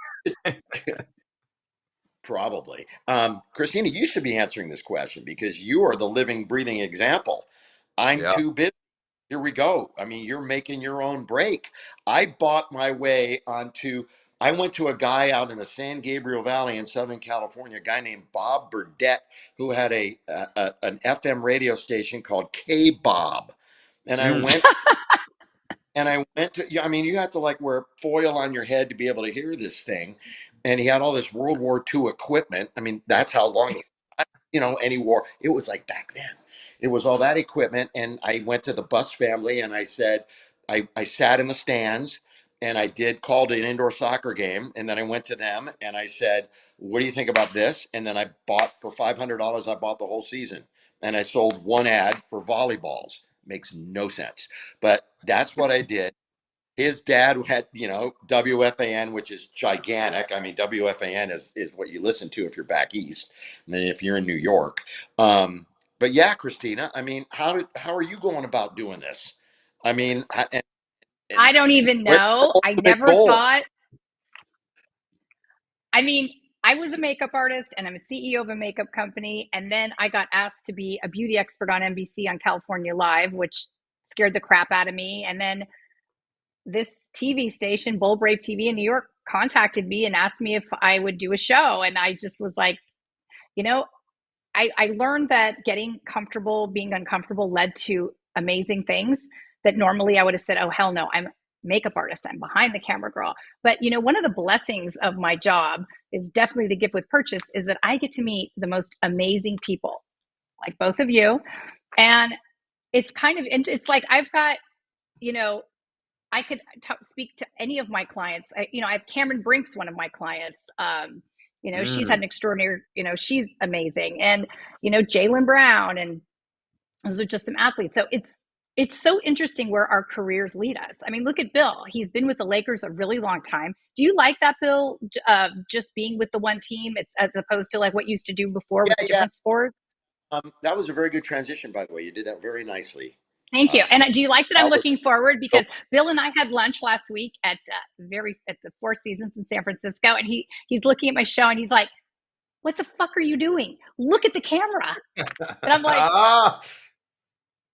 probably. Christina, you should be answering this question because you are the living, breathing example. I'm too busy. Here we go. I mean, you're making your own break. I bought my way I went to a guy out in the San Gabriel Valley in Southern California, a guy named Bob Burdett, who had an FM radio station called K-Bob. And I went to, I mean, you have to wear foil on your head to be able to hear this thing. And he had all this World War II equipment. I mean, that's how long, any war, it was like back then. It was all that equipment. And I went to the Bus family and I said, I sat in the stands and I called an indoor soccer game. And then I went to them and I said, what do you think about this? And then I bought for $500, I bought the whole season. And I sold one ad for volleyballs. Makes no sense. But that's what I did. His dad had, WFAN, which is gigantic. I mean, WFAN is what you listen to if you're back east, and then if you're in New York. But yeah, Christina, I mean, how are you going about doing this? I mean, I don't even know. I never thought. I mean, I was a makeup artist and I'm a CEO of a makeup company. And then I got asked to be a beauty expert on NBC on California Live, which scared the crap out of me. And then this TV station, Bold Brave TV in New York, contacted me and asked me if I would do a show. And I just was like, I learned that getting comfortable, being uncomfortable led to amazing things that normally I would have said, oh, hell no, I'm a makeup artist. I'm behind the camera girl. But, one of the blessings of my job is definitely the gift with purchase is that I get to meet the most amazing people, like both of you. And it's it's like I've got, I could speak to any of my clients. I have Cameron Brink's one of my clients. She's had an extraordinary, she's amazing. And, Jaylen Brown, and those are just some athletes. So it's so interesting where our careers lead us. I mean, look at Bill. He's been with the Lakers a really long time. Do you like that, Bill, just being with the one team as opposed to like what you used to do before with the different sports? That was a very good transition, by the way. You did that very nicely. Thank you. And do you like that I'm looking forward? Because Bill and I had lunch last week at the Four Seasons in San Francisco, and he's looking at my show and he's like, "What the fuck are you doing? Look at the camera." And I'm like,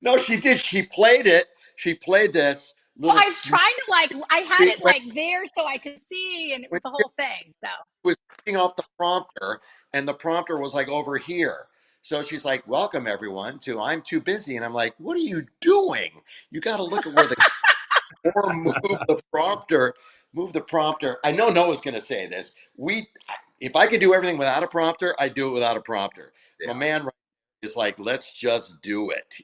"No, she did. She played it. She played this." Well, I was trying to I had it there so I could see, and it was the whole thing. So it was reading off the prompter, and the prompter was like over here. So she's like, welcome everyone to I'm Too Busy. And I'm like, what are you doing? You got to look at where the or move the prompter. I know Noah's going to say this. If I could do everything without a prompter, I'd do it without a prompter. My Yeah. man is like, let's just do it.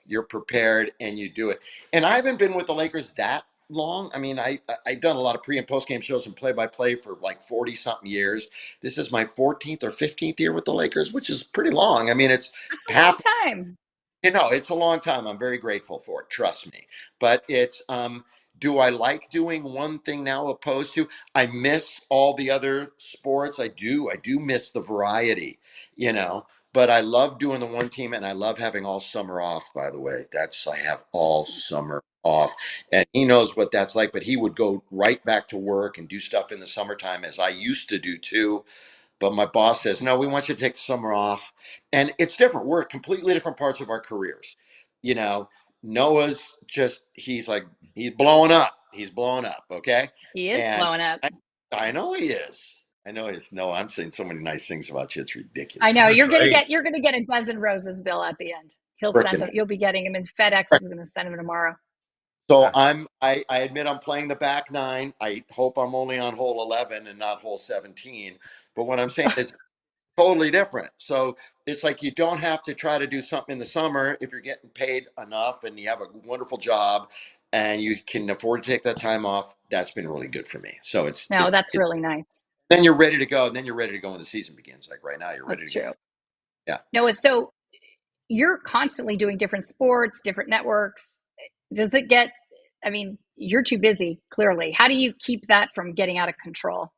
You're prepared and you do it. And I haven't been with the Lakers that long. I mean, I've done a lot of pre and post game shows and play by play for like 40 something years. This is my 14th or 15th year with the Lakers, which is pretty long. I mean, it's That's a long half. time. It's a long time. I'm very grateful for it. Trust me. But do I like doing one thing now opposed to? I miss all the other sports. I do. I do miss the variety. You know. But I love doing the one team, and I love having all summer off. By the way, I have all summer off, and he knows what that's like. But he would go right back to work and do stuff in the summertime, as I used to do too. But my boss says, no, we want you to take the summer off. And it's different. We're at completely different parts of our careers. You know, Noah's he's like, he's blowing up. He's blowing up. Okay. He is And blowing up. I know he is. I know he is. No, I'm saying so many nice things about you. It's I ridiculous. know This is great. you're gonna get a dozen roses, Bill, at the end. He'll send Freaking. them. You'll be getting them, and FedEx is gonna send them tomorrow. So Uh, I admit I'm playing the back nine. I hope I'm only on hole 11 and not hole 17. But what I'm saying is totally different. So it's like you don't have to try to do something in the summer if you're getting paid enough and you have a wonderful job and you can afford to take that time off. That's been really good for me. So No, that's really nice. then you're ready to go. And then you're ready to go when the season begins. Like right now, you're ready That's to go. true. Yeah. No, it's so you're constantly doing different sports, different networks. Does it get? I mean, you're too busy. Clearly, how do you keep that from getting out of control?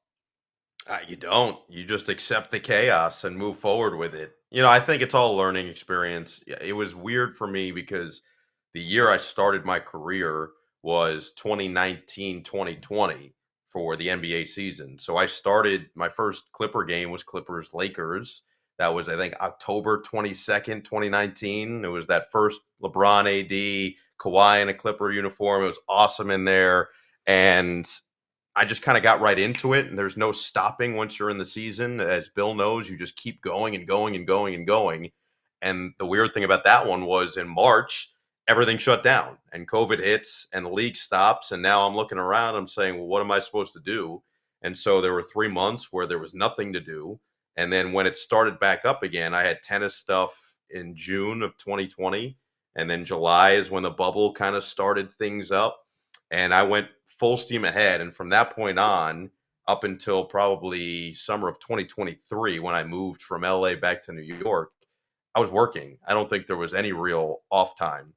You don't. You just accept the chaos and move forward with it. I think it's all a learning experience. Yeah, it was weird for me because the year I started my career was 2019, 2020 for the NBA season. So I started my first Clipper game was Clippers Lakers. That was, I think, October 22nd, 2019. It was that first LeBron AD, Kawhi in a Clipper uniform. It was awesome in there. And I just kind of got right into it, and there's no stopping once you're in the season. As Bill knows, you just keep going and going and going and going. And the weird thing about that one was in March, everything shut down and COVID hits and the league stops. And now I'm looking around, I'm saying, well, what am I supposed to do? And so there were 3 months where there was nothing to do. And then when it started back up again, I had tennis stuff in June of 2020. And then July is when the bubble kind of started things up. And I went full steam ahead. And from that point on, up until probably summer of 2023, when I moved from LA back to New York, I was working. I don't think there was any real off time.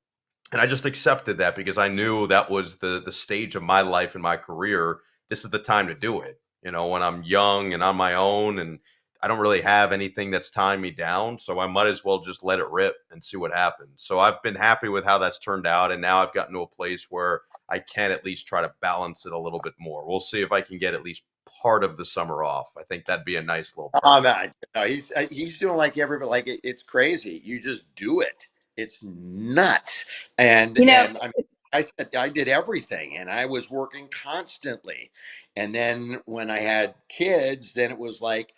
And I just accepted that because I knew that was the stage of my life and my career. This is the time to do it. When I'm young and on my own and I don't really have anything that's tying me down. So I might as well just let it rip and see what happens. So I've been happy with how that's turned out. And now I've gotten to a place where I can at least try to balance it a little bit more. We'll see if I can get at least part of the summer off. I think that'd be a nice little Oh perk. man, no, he's doing like everybody. Like it's crazy. You just do it. It's nuts. And You know, and I said I did everything, and I was working constantly. And then when I had kids, then it was like,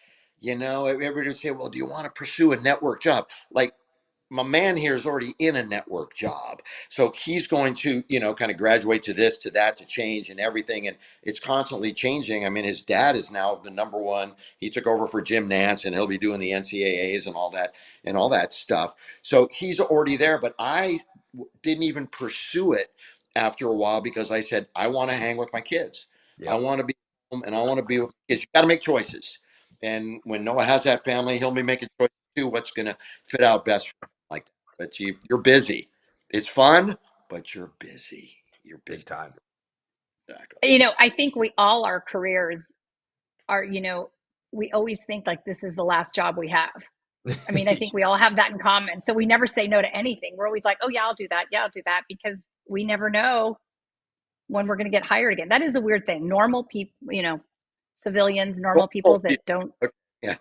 everybody would say, "Well, do you want to pursue a network job?" Like my man here is already in a network job. So he's going to, kind of graduate to this, to that, to change and everything. And it's constantly changing. I mean, his dad is now the number one. He took over for Jim Nance and he'll be doing the NCAAs and all that stuff. So he's already there, but I didn't even pursue it after a while because I said, I want to hang with my kids. I Yep. want to be home and I want to be with kids. You got to make choices. And when Noah has that family, he'll be making choices too. What's going to fit out best for him like that. But you're busy. It's fun, but you're busy. You're busy. Big time. Exactly. I think we all our careers are, we always think like this is the last job we have. I mean, I think we all have that in common. So we never say no to anything. We're always like, oh, yeah, I'll do that. Yeah, I'll do that because we never know when we're going to get hired again. That is a weird thing. Normal people, civilians, normal people that don't. Yeah.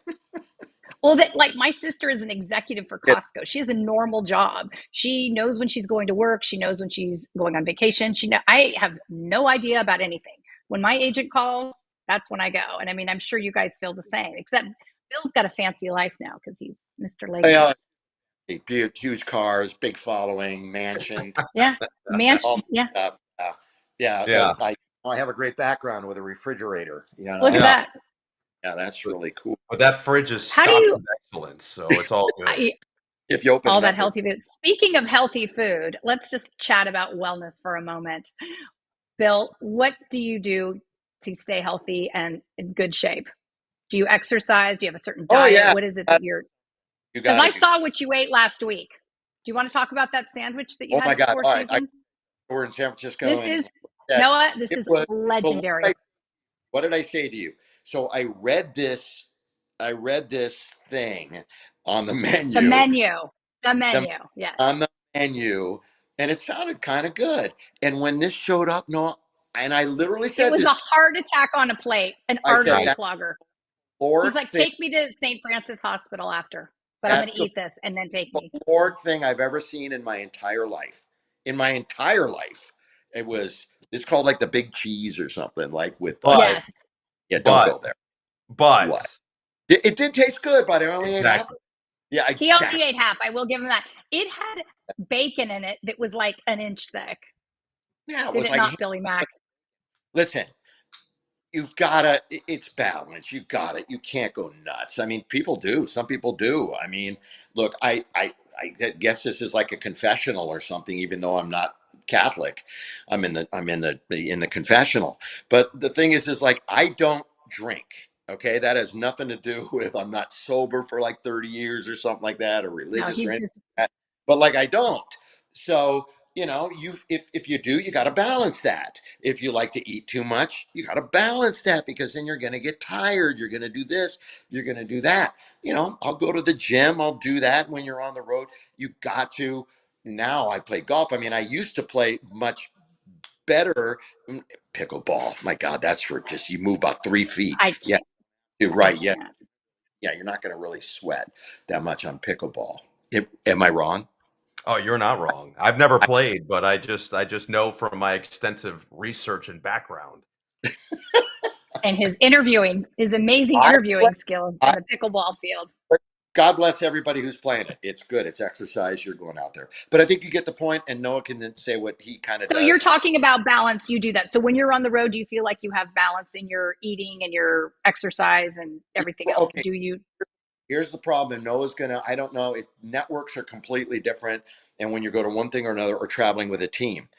Well, that like my sister is an executive for Costco. She has a normal job. She knows when she's going to work. She knows when she's going on vacation. I have no idea about anything. When my agent calls, that's when I go. And I mean, I'm sure you guys feel the same, except Bill's got a fancy life now because he's Mr. Yeah, Lakers. huge cars, big following, mansion, Yeah, all mansion. Yeah, that stuff. Yeah, Yeah. I have a great background with a refrigerator. look at Yeah. that. Yeah, that's really cool. But that fridge is How do stocked you? with excellence, so it's all good. If you open All it that up, healthy food. Speaking of healthy food, let's just chat about wellness for a moment. Bill, what do you do to stay healthy and in good shape? Do you exercise? Do you have a certain oh diet? yeah, What is it that you're? you Because got I it. saw what you ate last week. Do you want to talk about that sandwich that you Oh had my at the God! Four All right, Seasons? we're in San Francisco, This and is that Noah. This it is was. Well, legendary. what did I say to you? So I read this. I read this thing on the The menu. menu. The The, menu. Yes. on the menu, and it sounded kind of good. And when this showed up, no, and I literally It said was a this. heart attack on a plate, an I said artery Nice. that clogger. He's Lord like, thing. take me to St. Francis Hospital after, but I'm going That's to eat this and then take me. Lord thing I've ever seen in my entire life. In my entire life, it was. It's called like the big cheese or something. Like with But Yes. yeah, don't but go there. but What? It did taste good, but I only ate half. exactly. Yeah, He only exactly. ate half. I will give him that. It had bacon in it that was like an inch thick. Yeah, it Did was it like. not, Billy Mack? Listen, you've gotta. It's balance. You got it. You can't go nuts. I mean, people do. Some people do. I mean, look, I guess this is like a confessional or something. Even though I'm not Catholic, I'm in the confessional. But the thing is like I don't drink. Okay, that has nothing to do with I'm not sober for like 30 years or something like that, or No, religious or he anything just, like that. But like I don't. So you if you do, you got to balance that. If you like to eat too much, you got to balance that because then you're going to get tired. You're going to do this, you're going to do that. I'll go to the gym, I'll do that when you're on the road. You got to. Now I play golf. I mean, I used to play much better. Pickleball, my God, that's for just you move about 3 feet. I Yeah, can't. you're I right. Yeah, can't. yeah, you're not going to really sweat that much on pickleball. Am I wrong? Oh, you're not wrong. I've never played, but I just know from my extensive research and background. And his interviewing, his amazing I, interviewing skills in I the pickleball field. God bless everybody who's playing it. It's good. It's exercise. You're going out there. But I think you get the point, and Noah can then say what he kind of So you're does. talking about balance. You do that. So when you're on the road, do you feel like you have balance in your eating and your exercise and everything Well, else? okay, Do you? here's the problem. Noah's gonna. I don't know. Networks are completely different, and when you go to one thing or another, or traveling with a team,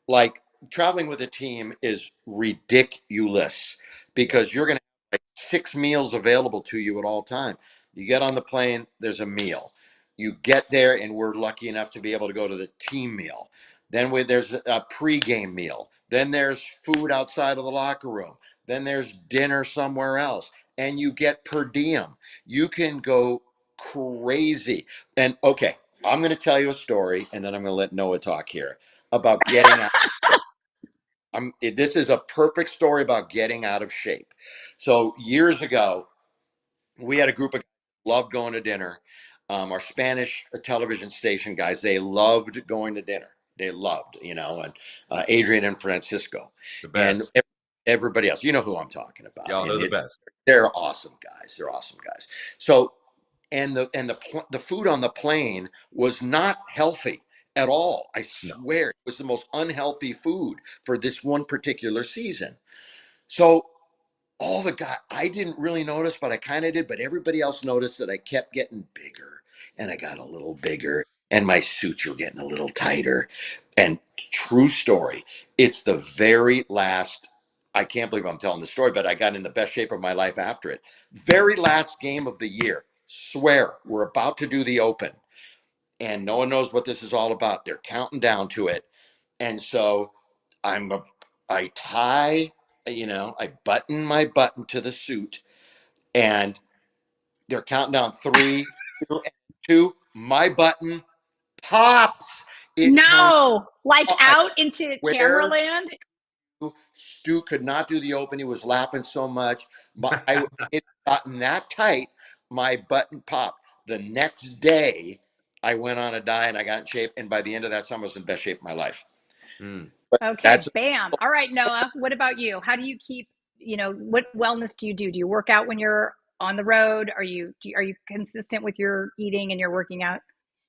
like traveling with a team is ridiculous Yeah. because you're going to have like 6 meals available to you at all time. You get on the plane, there's a meal. You get there, and we're lucky enough to be able to go to the team meal. Then there's a pregame meal. Then there's food outside of the locker room. Then there's dinner somewhere else, and you get per diem. You can go crazy. And okay, I'm going to tell you a story, and then I'm going to let Noah talk here about getting out. This is a perfect story about getting out of shape. So years ago, we had a group of guys who loved going to dinner. Our Spanish television station guys, they loved going to dinner. They loved, and Adrian and Francisco, The and best. everybody else. You know who I'm talking about. Yeah, they're And the best. they're awesome guys. They're awesome guys. So and the food on the plane was not healthy at all. I No. swear it was the most unhealthy food for this one particular season. So all the guy I didn't really notice, but I kind of did, but everybody else noticed that I kept getting bigger and I got a little bigger and my suits were getting a little tighter. And true story, it's the very last. I can't believe I'm telling the story, but I got in the best shape of my life after it. Very last game of the year. Swear, we're about to do the open and no one knows what this is all about. They're counting down to it. And so I'm a, I tie, I button my button to the suit and they're counting down three, two, my button pops. It turned No, like I out into camera swear land. Stu could not do the open. He was laughing so much. It gotten that tight, my button popped. The next day, I went on a diet and I got in shape. And by the end of that summer, I was in the best shape of my life. Mm. But Okay, that's bam. All right, Noah, what about you? How do you keep, what wellness do you do? Do you work out when you're on the road? Are you consistent with your eating and your working out?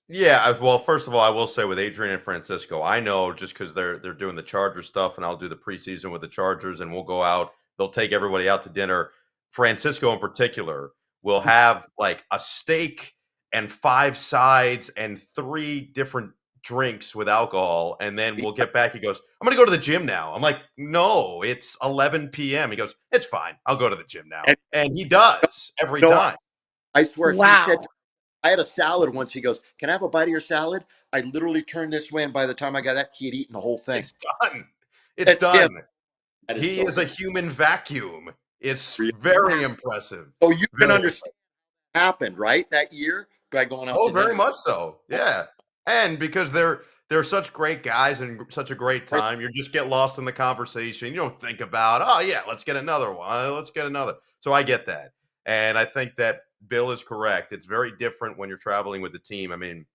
Yeah, well, first of all, I will say with Adrian and Francisco, I know just because they're doing the Charger stuff, and I'll do the preseason with the Chargers, and we'll go out. They'll take everybody out to dinner. Francisco, in particular, will have like a steak and 5 sides and 3 different drinks with alcohol, and then we'll get back. He goes, "I'm going to go to the gym now." I'm like, "No, it's 11 p.m." He goes, "It's fine. I'll go to the gym now," and he does every No, time. I swear, he said, Wow. I had a salad once. He goes, "Can I have a bite of your salad?" I literally turned this way, and by the time I got that, he had eaten the whole thing. It's done. It's That's him. done. That is He so is a good. human vacuum. It's Wow. very impressive. So you can Very understand what happened, right? That year by going out Oh, to very dinner. much so. Yeah. And because they're such great guys and such a great Right. time, you just get lost in the conversation. You don't think about, "Oh yeah, let's get another one. Let's get another." So I get that. And I think that Bill is correct. It's very different when you're traveling with the team. I mean,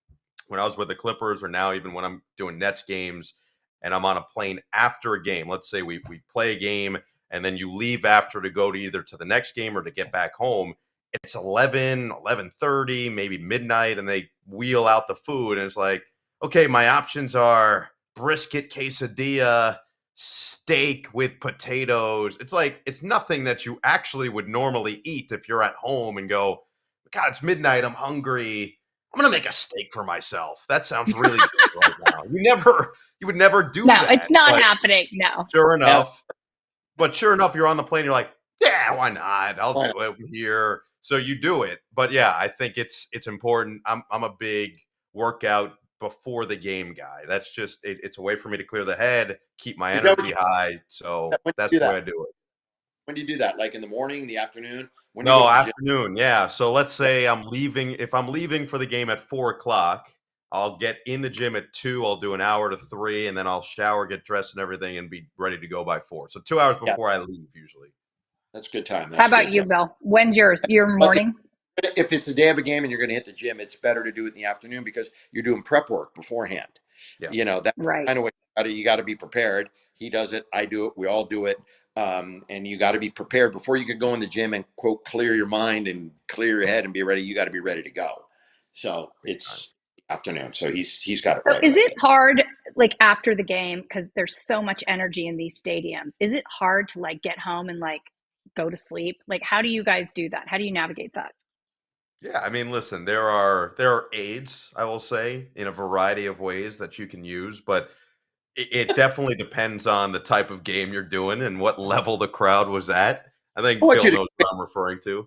when I was with the Clippers or now even when I'm doing Nets games and I'm on a plane after a game, let's say we play a game and then you leave after to go to either to the next game or to get back home, it's 11:30, maybe midnight, and they wheel out the food and it's like, okay, my options are brisket quesadilla, steak with potatoes. It's like it's nothing that you actually would normally eat if you're at home and go, God, it's midnight, I'm hungry. I'm gonna make a steak for myself. That sounds really good right now. You would never do No, it's that. not But happening. No. sure Yeah. enough, you're on the plane, you're like, yeah, why not? I'll Why do not? it here. So you do it. But yeah, I think it's important. I'm a big workout before the game guy. That's just it's a way for me to clear the head, keep my Is that what energy high. So when that's you do the way that? I do it. When do you do that? Like in the morning, in the afternoon? When do you go No, to the gym? afternoon. Yeah. So let's say I'm leaving. If I'm leaving for the game at 4 o'clock, I'll get in the gym at 2. I'll do an hour to 3, and then I'll shower, get dressed, and everything, and be ready to go by 4. So 2 hours Yeah, before I leave, usually. that's good time. How That's about good. you, Yeah. Bill? When's yours? Your But morning? if it's the day of a game and you're going to hit the gym, it's better to do it in the afternoon because you're doing prep work beforehand. Yeah. That's Right. kind of what you got to be prepared. He does it. I do it. We all do it. And you got to be prepared before you can go in the gym and quote clear your mind and clear your head and be ready. You got to be ready to go. So Big time. it's afternoon. So he's got it So right is right it there. hard, like after the game, because there's so much energy in these stadiums? Is it hard to like get home and like go to sleep? Like, how do you guys do that? How do you navigate that? Yeah, I mean, listen, there are aids, I will say, in a variety of ways that you can use, but it definitely depends on the type of game you're doing and what level the crowd was at. I I think want Bill you to knows what I'm referring to.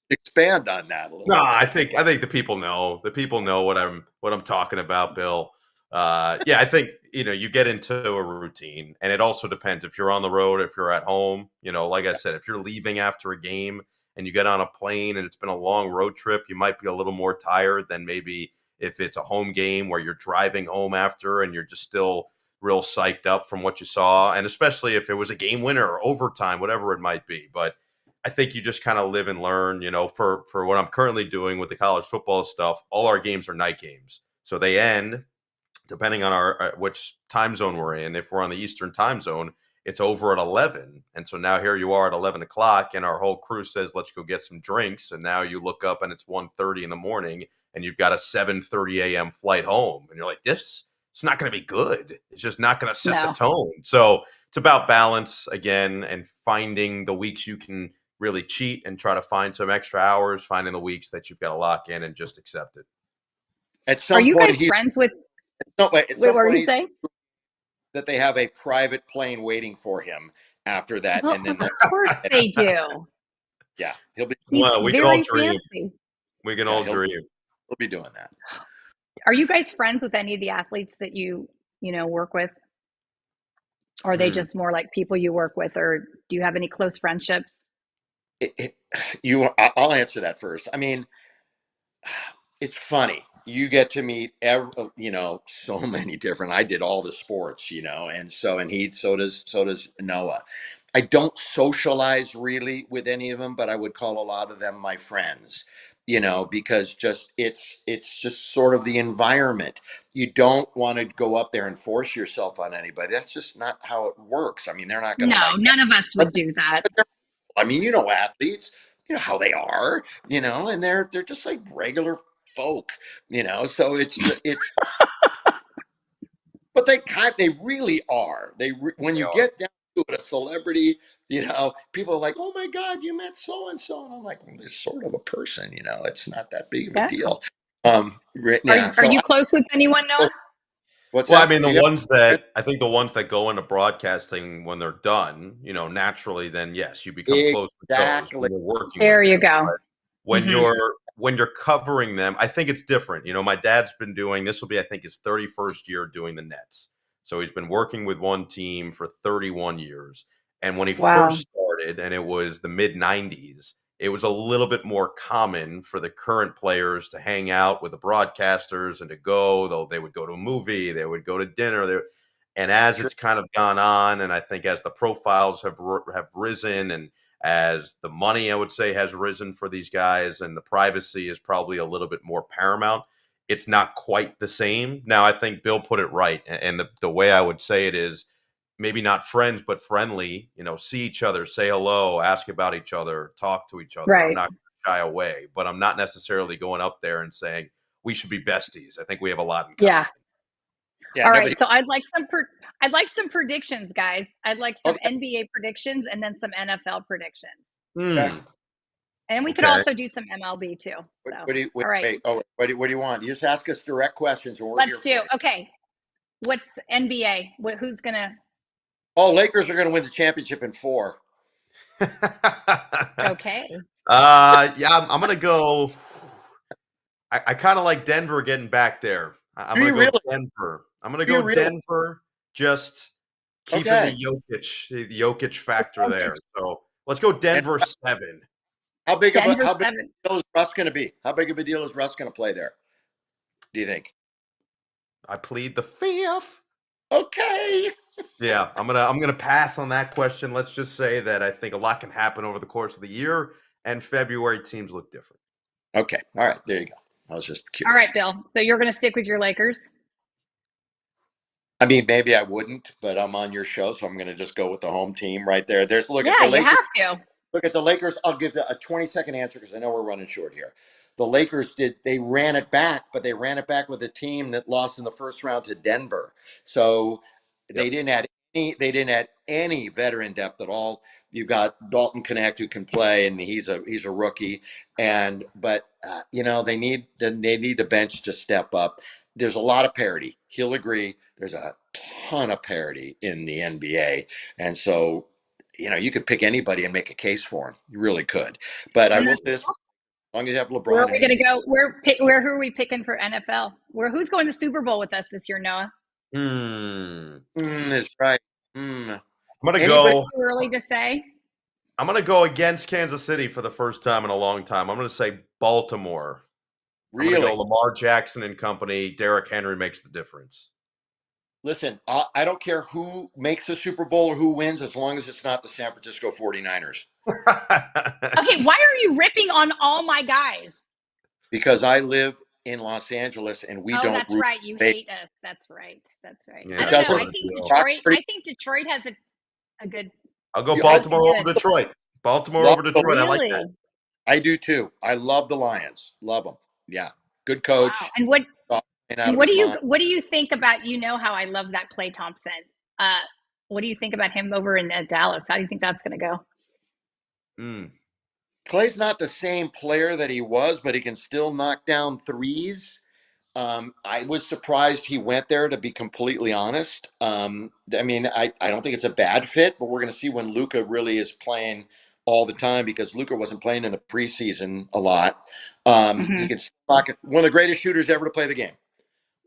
expand on that a No, little I bit. think I think the people know. The people know what I'm talking about, Bill. Yeah, I think you get into a routine, and it also depends if you're on the road, if you're at home. Like I said, if you're leaving after a game and you get on a plane and it's been a long road trip, you might be a little more tired than maybe if it's a home game where you're driving home after and you're just still real psyched up from what you saw, and especially if it was a game winner or overtime, whatever it might be. But I think you just kind of live and learn, for what I'm currently doing with the college football stuff, all our games are night games. So they end depending on our which time zone we're in. If we're on the Eastern time zone, it's over at 11. And so now here you are at 11 o'clock and our whole crew says, let's go get some drinks. And now you look up and it's 1:30 in the morning and you've got a 7:30 a.m. flight home. And you're like, it's not going to be good. It's just not going to set the No. tone. So it's about balance again and finding the weeks you can really cheat and try to find some extra hours, finding the weeks that you've got to lock in and just accept it. At Are some you point, guys friends with, at wait, what some were point, you he's saying? that they have a private plane waiting for him after that, Well, and of then course they do. yeah, he'll be He's Well, we can all very dream. fancy. We can yeah all dream. he'll be doing that. Are you guys friends with any of the athletes that you work with? Or are they Mm. just more like people you work with, or do you have any close friendships? It, it, I'll answer that first. I mean, it's funny. You get to meet so many different. I did all the sports, and so does Noah. I don't socialize really with any of them, but I would call a lot of them my friends, because just it's just sort of the environment. You don't want to go up there and force yourself on anybody. That's just not how it works. I mean, they're not going to No, like that. none of us would But do that. I mean, athletes. how they are, and they're just like regular folk, so it's but they really are. When They you are. get down to it, a celebrity, people are like, "Oh my God, you met so and so," and I'm like, "Well, they're sort of a person, it's not that big of a Yeah. deal." Are Yeah. are So, you close with anyone, Noah? what's Well, I that? mean, Do you I think the ones that go into broadcasting when they're done, naturally, then yes, you become have close with those exactly? when you're working with There you them. go. But Hmm. when you're covering them, I think it's different. My dad's been doing this will be, I think, his 31st year doing the Nets. So he's been working with one team for 31 years. And when he Wow. first started, and it was the mid 90s, it was a little bit more common for the current players to hang out with the broadcasters and to go, though they would go to a movie, they would go to dinner. And as Sure. it's kind of gone on, and I think as the profiles have risen, and as the money, I would say, has risen for these guys, and the privacy is probably a little bit more paramount, it's not quite the same. Now, I think Bill put it right. And the way I would say it is maybe not friends, but friendly, see each other, say hello, ask about each other, talk to each other. I'm Right. not going to shy away, but I'm not necessarily going up there and saying we should be besties. I think we have a lot in Yeah. common. Yeah. All Nobody. right. So I'd like some predictions, guys. I'd like some Okay. NBA predictions and then some NFL predictions. Okay. Hmm. And we could Okay. also do some MLB too. What, So, what do you all wait? right. Wait. Oh, what do you want? You just ask us direct questions, and we're here Let's do. for you. Okay. What's NBA? Who's going to Oh, Lakers are going to win the championship in 4. Okay. Yeah, I'm gonna go. I kind of like Denver getting back there. I'm Do gonna you go really? Denver. I'm gonna Do you go really? Denver. Just keeping Okay. the Jokic factor there. So let's go And Denver 7. Denver how big 7. a deal is Russ going to be? How big of a deal is Russ going to play there? Do you think? I plead the fifth. Okay. Yeah, I'm gonna pass on that question. Let's just say that I think a lot can happen over the course of the year, and February teams look different. Okay. All right. There you go. I was just All right, curious. Bill. So you're going to stick with your Lakers? I mean, maybe I wouldn't, but I'm on your show, so I'm going to just go with the home team right there. There's look at Yeah, the you Lakers. have to. Look at the Lakers. I'll give a 20-second answer because I know we're running short here. The Lakers they ran it back, but they ran it back with a team that lost in the first round to Denver. So Yep. they didn't add any veteran depth at all. You've got Dalton Connect who can play, and he's a rookie. But they need the bench to step up. There's a lot of parity. He'll agree. There's a ton of parity in the NBA, and so you could pick anybody and make a case for him. You really could. But I will say this: as long as you have Where are LeBron we and going AD, to go? Who are we picking for NFL? Who's going to the Super Bowl with us this year, Noah? Hmm. is right. Mm. I'm gonna Anybody? go. Too early to say. I'm gonna go against Kansas City for the first time in a long time. I'm gonna say Baltimore. I'm gonna go Really? Lamar Jackson and company. Derrick Henry makes the difference. Listen, I don't care who makes the Super Bowl or who wins as long as it's not the San Francisco 49ers. Okay, why are you ripping on all my guys? Because I live in Los Angeles and we Oh, don't that's root right. You for Vegas. hate us. That's right. That's right. I Yeah, It don't it's know. doesn't part I of the think deal. Detroit. Rockford, I think Detroit has a good. I'll go I Something Baltimore over good. Detroit. Baltimore love over the Detroit. I like that. Really? I do too. I love the Lions. Love them. Yeah. Good Wow. coach. And Out of his mind. what do you think about, how I love that Klay Thompson? Uh, what do you think about him over in Dallas? How do you think that's going to go? Mm. Clay's not the same player that he was, but he can still knock down threes. I was surprised he went there, to be completely honest. I don't think it's a bad fit, but we're going to see when Luka really is playing all the time because Luka wasn't playing in the preseason a lot. He Hmm. can knock it. One of the greatest shooters ever to play the game.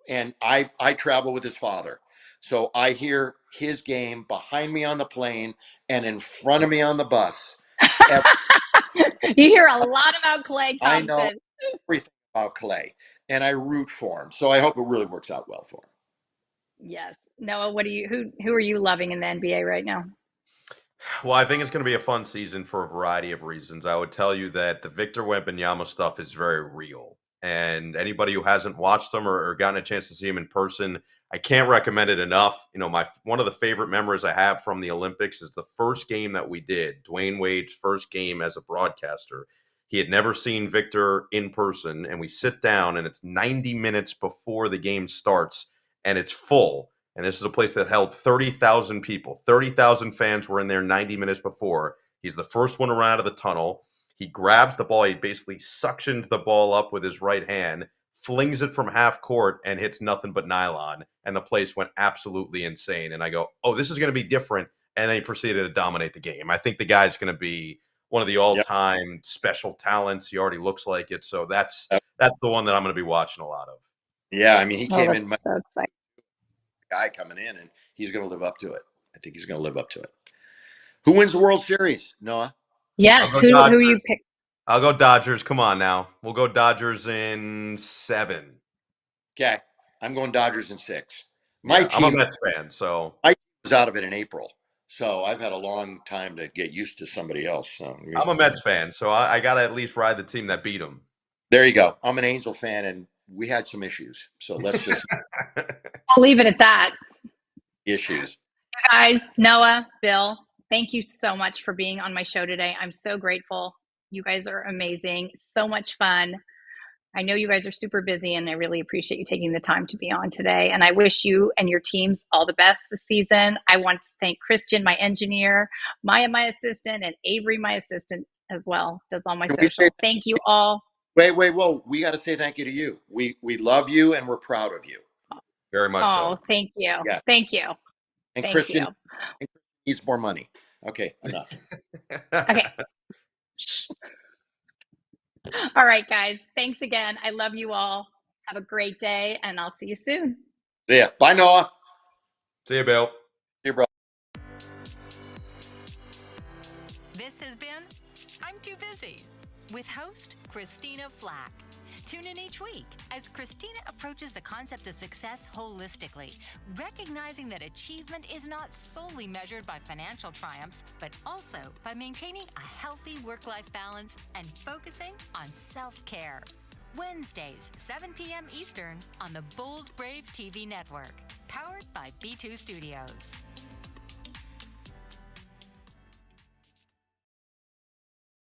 And I travel with his father. So I hear his game behind me on the plane and in front of me on the bus. You hear a lot about Klay I know Thompson. everything about Clay, and I root for him. So I hope it really works out well for him. Yes. Noah, who are you loving in the NBA right now? Well, I think it's going to be a fun season for a variety of reasons. I would tell you that the Victor Wembanyama stuff is very real. And anybody who hasn't watched them or gotten a chance to see them in person, I can't recommend it enough. One of the favorite memories I have from the Olympics is the first game that we did, Dwayne Wade's first game as a broadcaster. He had never seen Victor in person, and we sit down, and it's 90 minutes before the game starts, and it's full. And this is a place that held 30,000 people. 30,000 fans were in there 90 minutes before. He's the first one to run out of the tunnel. He grabs the ball. He basically suctioned the ball up with his right hand, flings it from half court, and hits nothing but nylon. And the place went absolutely insane. And I go, oh, this is going to be different. And then he proceeded to dominate the game. I think the guy's going to be one of the all-time special talents. He already looks like it. So that's the one that I'm going to be watching a lot of. Yeah, I mean, he came in so exciting. Guy coming in, and he's going to live up to it. I think he's going to live up to it. Who wins the World Series, Noah? Yes, who you pick? I'll go Dodgers. Come on now. We'll go Dodgers in 7. Okay, I'm going Dodgers in 6. I'm a Mets fan, so my team was out of it in April. So I've had a long time to get used to somebody else. So, I'm a Mets fan, so I got to at least ride the team that beat them. There you go. I'm an Angel fan, and we had some issues. So let's just I'll leave it at that. Issues. You guys, Noah, Bill, thank you so much for being on my show today. I'm so grateful. You guys are amazing. So much fun. I know you guys are super busy, and I really appreciate you taking the time to be on today. And I wish you and your teams all the best this season. I want to thank Christian, my engineer, Maya, my assistant, and Avery, my assistant as well, does all my social. Thank you all. Wait, whoa. We got to say thank you to you. We love you, and we're proud of you. Very much so. Oh, thank you. Yeah. Thank you. And thank Christian you. needs more money. Okay, enough. Okay. All right, guys. Thanks again. I love you all. Have a great day, and I'll see you soon. See ya. Bye, Noah. See you, Bill. See you, bro. This has been I'm Too Busy with host Christina Flach. Tune in each week as Christina approaches the concept of success holistically, recognizing that achievement is not solely measured by financial triumphs, but also by maintaining a healthy work-life balance and focusing on self-care. Wednesdays, 7 p.m. Eastern on the Bold Brave TV network, powered by B2 Studios.